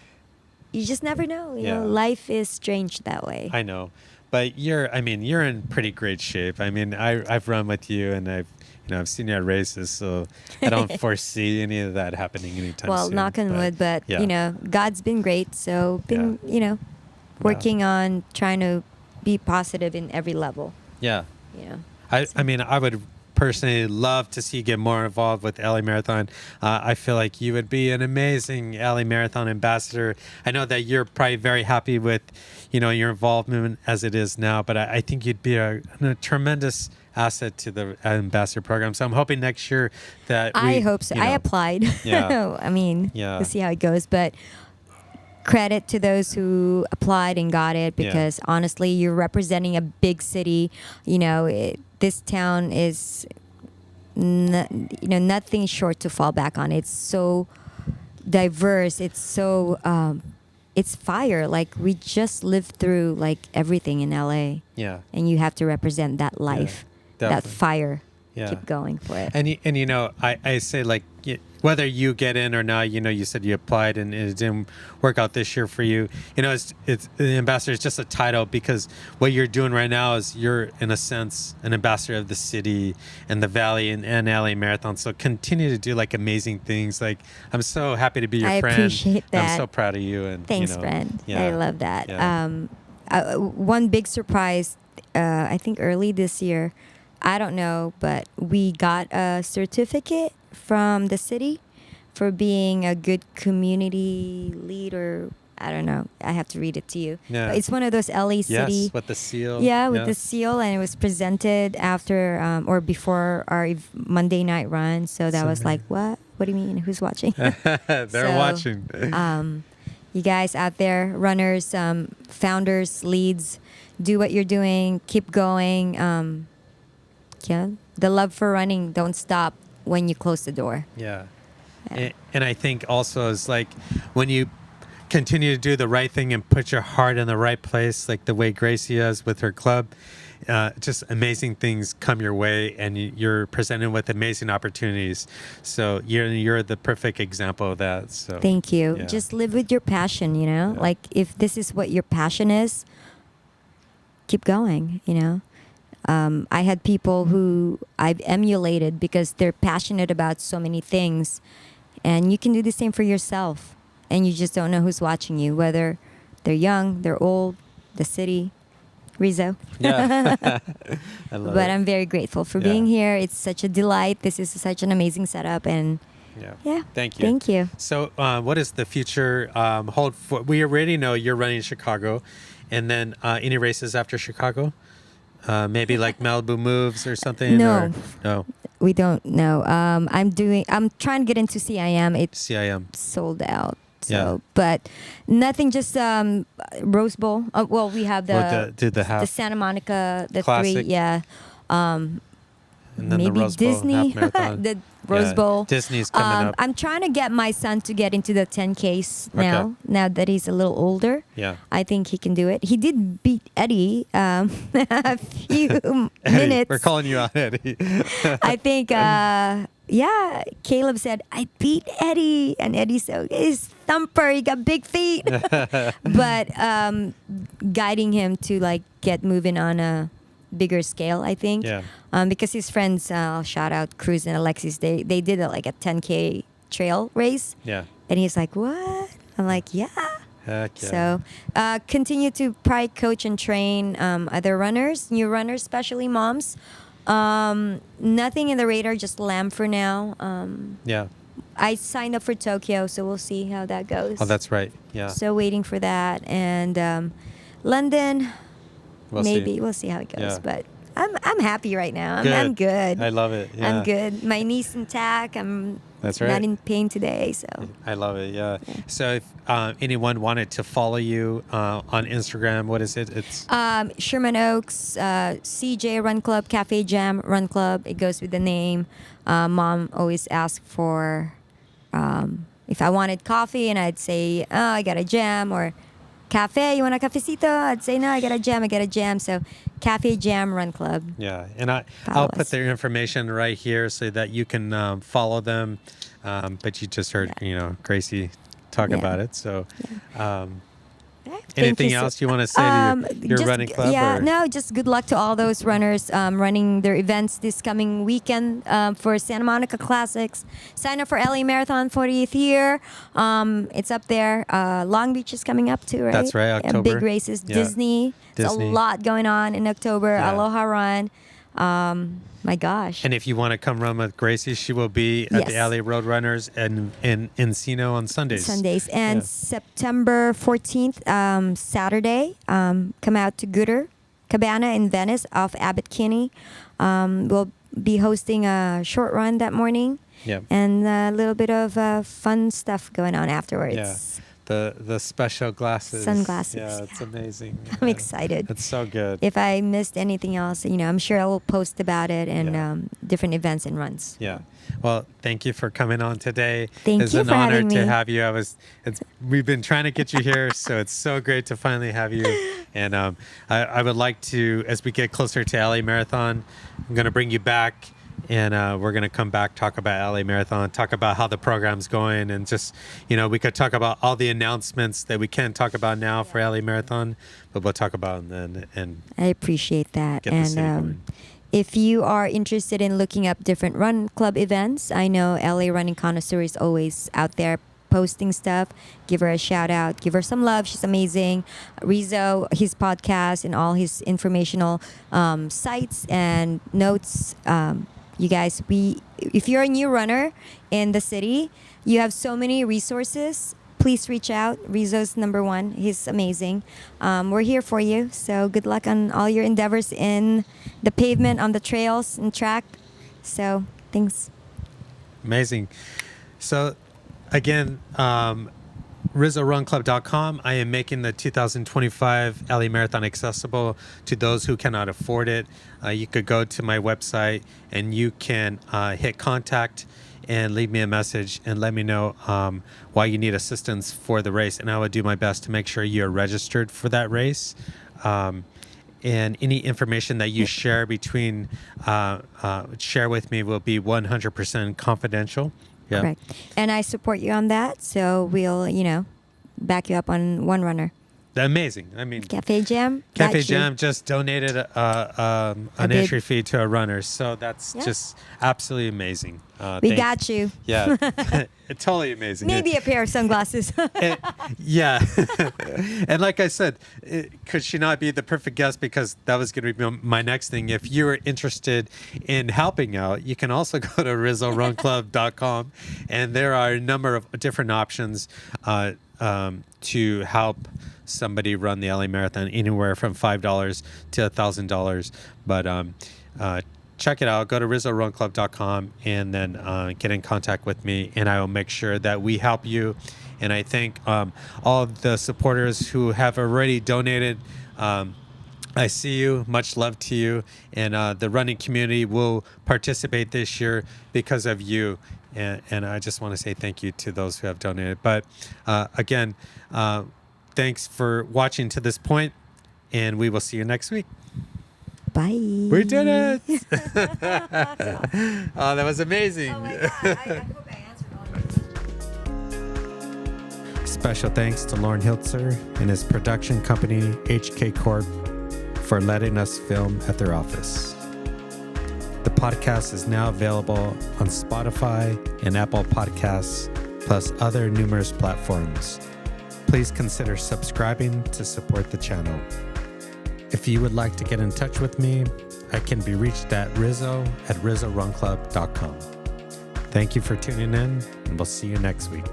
you just never know. You know, life is strange that way. I know. But you're in pretty great shape. I mean, I've run with you and I've seen you at races, so I don't foresee any of that happening anytime soon. Well, knock on wood, but God's been great. So working on trying to be positive in every level. Yeah. So. I mean, I would personally love to see you get more involved with LA Marathon. I feel like you would be an amazing LA Marathon ambassador. I know that you're probably very happy with, your involvement as it is now, but I think you'd be a tremendous asset to the ambassador program. So I'm hoping next year that I hope so. I applied. Yeah. I mean, we'll see how it goes, but credit to those who applied and got it because honestly, you're representing a big city. This town is nothing short to fall back on. It's so diverse. It's so it's fire. Like, we just lived through like everything in LA. Yeah. And you have to represent that life, that fire. Yeah. Keep going for it. And I say, like, whether you get in or not, you said you applied and it didn't work out this year for you. It's the ambassador is just a title because what you're doing right now is you're, in a sense, an ambassador of the city and the Valley and LA Marathon. So continue to do like amazing things. Like, I'm so happy to be your friend. I appreciate that. I'm so proud of you. And thanks, friend. Yeah. I love that. Yeah. One big surprise, I think early this year, I don't know, but we got a certificate from the city for being a good community leader. I don't know. I have to read it to you. Yeah. But it's one of those LA city. Yes, with the seal. Yeah, with the seal, and it was presented after or before our Monday night run. So that was like, what? What do you mean? Who's watching? They're watching. You guys out there, runners, founders, leads, do what you're doing. Keep going. The love for running, don't stop when you close the door. Yeah. And I think also is like when you continue to do the right thing and put your heart in the right place, like the way Gracee is with her club, just amazing things come your way, and you're presented with amazing opportunities. So you're the perfect example of that. So Thank you. yeah. Just live with your passion, you know? Yeah. Like if this is what your passion is, keep going, you know? I had people who I've emulated because they're passionate about so many things. And you can do the same for yourself. And you just don't know who's watching you, whether they're young, they're old, the city, Rizzo. Yeah. I love But it. I'm very grateful for Yeah. being here. It's such a delight. This is such an amazing setup. And yeah, Thank you. Thank you. So, what does the future hold for? We already know you're running Chicago, and then any races after Chicago? Maybe like Malibu Moves or something. No. Or, no. We don't know. I'm trying to get into CIM. It's CIM. sold out. So, Yeah. but nothing. Just Rose Bowl. Well, we have Do the half the Santa Monica, the Classic. 3. Yeah. and then Maybe the Rose Bowl Disney. half marathon. The Rose Bowl. Disney's coming up. I'm trying to get my son to get into the 10Ks now. Okay. Now that he's a little older. Yeah. I think he can do it. He did beat Eddie a few Eddie, minutes. we're calling you out, Eddie. I think, yeah, Caleb said, I beat Eddie. And Eddie said, he's thumper. He got big feet. But guiding him to like get moving on a bigger scale, I think. Yeah. Because his friends, shout out Cruz and Alexis, they did like a 10K trail race. Yeah. And he's like, what? I'm like, yeah. Heck yeah. So continue to probably coach and train other runners, new runners, especially moms. Nothing in the radar, just Lamb for now. Yeah. I signed up for Tokyo, so we'll see how that goes. Oh, that's right. Yeah. So waiting for that. And London, We'll maybe. see. We'll see how it goes. Yeah. But I'm happy right now. I'm good. I love it. Yeah. I'm good. My knee's intact. I'm That's right. not in pain today. So I love it. Yeah. So if anyone wanted to follow you on Instagram, what is it? It's Sherman Oaks, CJ Run Club, Cafe Jam Run Club. It goes with the name. Mom always asks for if I wanted coffee, and I'd say, oh, I got a jam, or cafe, you want a cafecito? I'd say, no, I got a jam. So Cafe Jam Run Club. yeah, and I'll Follow put us. their information right here so that you can follow them. But you just heard Gracee talk Yeah. about it. So Thank anything you so- else you want to say to your just, running club? Yeah, or? no, just good luck to all those runners running their events this coming weekend for Santa Monica Classics. Sign up for LA Marathon 40th year. It's up there. Long Beach is coming up too, right? That's right, Yeah, October. big races. Yeah. Disney. There's a Disney. lot going on in October. Yeah. Aloha Run. My gosh. And if you want to come run with Gracee, she will be at the Yes. LA Roadrunners and in Encino on Sundays. Sundays. And Yeah. September 14th, Saturday, come out to Gooder Cabana in Venice off Abbot Kinney. We'll be hosting a short run that morning Yeah. and a little bit of fun stuff going on afterwards. Yeah. The special glasses. Sunglasses, Yeah, it's yeah. amazing. I'm Yeah. excited. It's so good. If I missed anything else, I'm sure I will post about it and Yeah. different events and runs. Yeah. Well, thank you for coming on today. Thank it's you an for honor having to me. have you. We've been trying to get you here, so it's so great to finally have you. And I would like to, as we get closer to LA Marathon, I'm going to bring you back. And we're going to come back, talk about LA Marathon, talk about how the program's going, and just, we could talk about all the announcements that we can't talk about now for LA Marathon, but we'll talk about them then. And I appreciate that. Get the city going. If you are interested in looking up different run club events, I know LA Running Connoisseur is always out there posting stuff. Give her a shout out. Give her some love. She's amazing. Rizzo, his podcast and all his informational sites and notes. You guys, if you're a new runner in the city, you have so many resources. Please reach out. Rizzo's number one. He's amazing. We're here for you. So good luck on all your endeavors in the pavement, on the trails and track. So thanks. amazing. So, again, RizzoRunClub.com. I am making the 2025 LA Marathon accessible to those who cannot afford it. You could go to my website and you can hit contact, and leave me a message and let me know why you need assistance for the race. And I will do my best to make sure you're registered for that race. And any information that you share share with me will be 100% confidential. Yeah. Correct. And I support you on that. So we'll, back you up on One Runner. Amazing. I mean, Cafe Jam. Cafe Jam just donated an entry fee to a runner. So that's just absolutely amazing. We got you. Yeah. Totally amazing. Maybe a pair of sunglasses. Yeah. And like I said, could she not be the perfect guest? Because that was going to be my next thing. If you're interested in helping out, you can also go to RizzoRunClub.com. And there are a number of different options to help somebody run the LA Marathon, anywhere from $5 to $1,000. But check it out. Go to RizzoRunClub.com and then get in contact with me, and I will make sure that we help you. And I thank all of the supporters who have already donated. I see you. Much love to you. And the running community will participate this year because of you. And I just want to say thank you to those who have donated. But again, thanks for watching to this point, and we will see you next week. Bye. We did it. Oh, that was amazing. Oh my God. I hope I answered all your questions. Special thanks to Lauren Hiltzer and his production company, HK Corp, for letting us film at their office. The podcast is now available on Spotify and Apple Podcasts, plus other numerous platforms. Please consider subscribing to support the channel. If you would like to get in touch with me, I can be reached at Rizzo@RizzoRunClub.com. Thank you for tuning in, and we'll see you next week.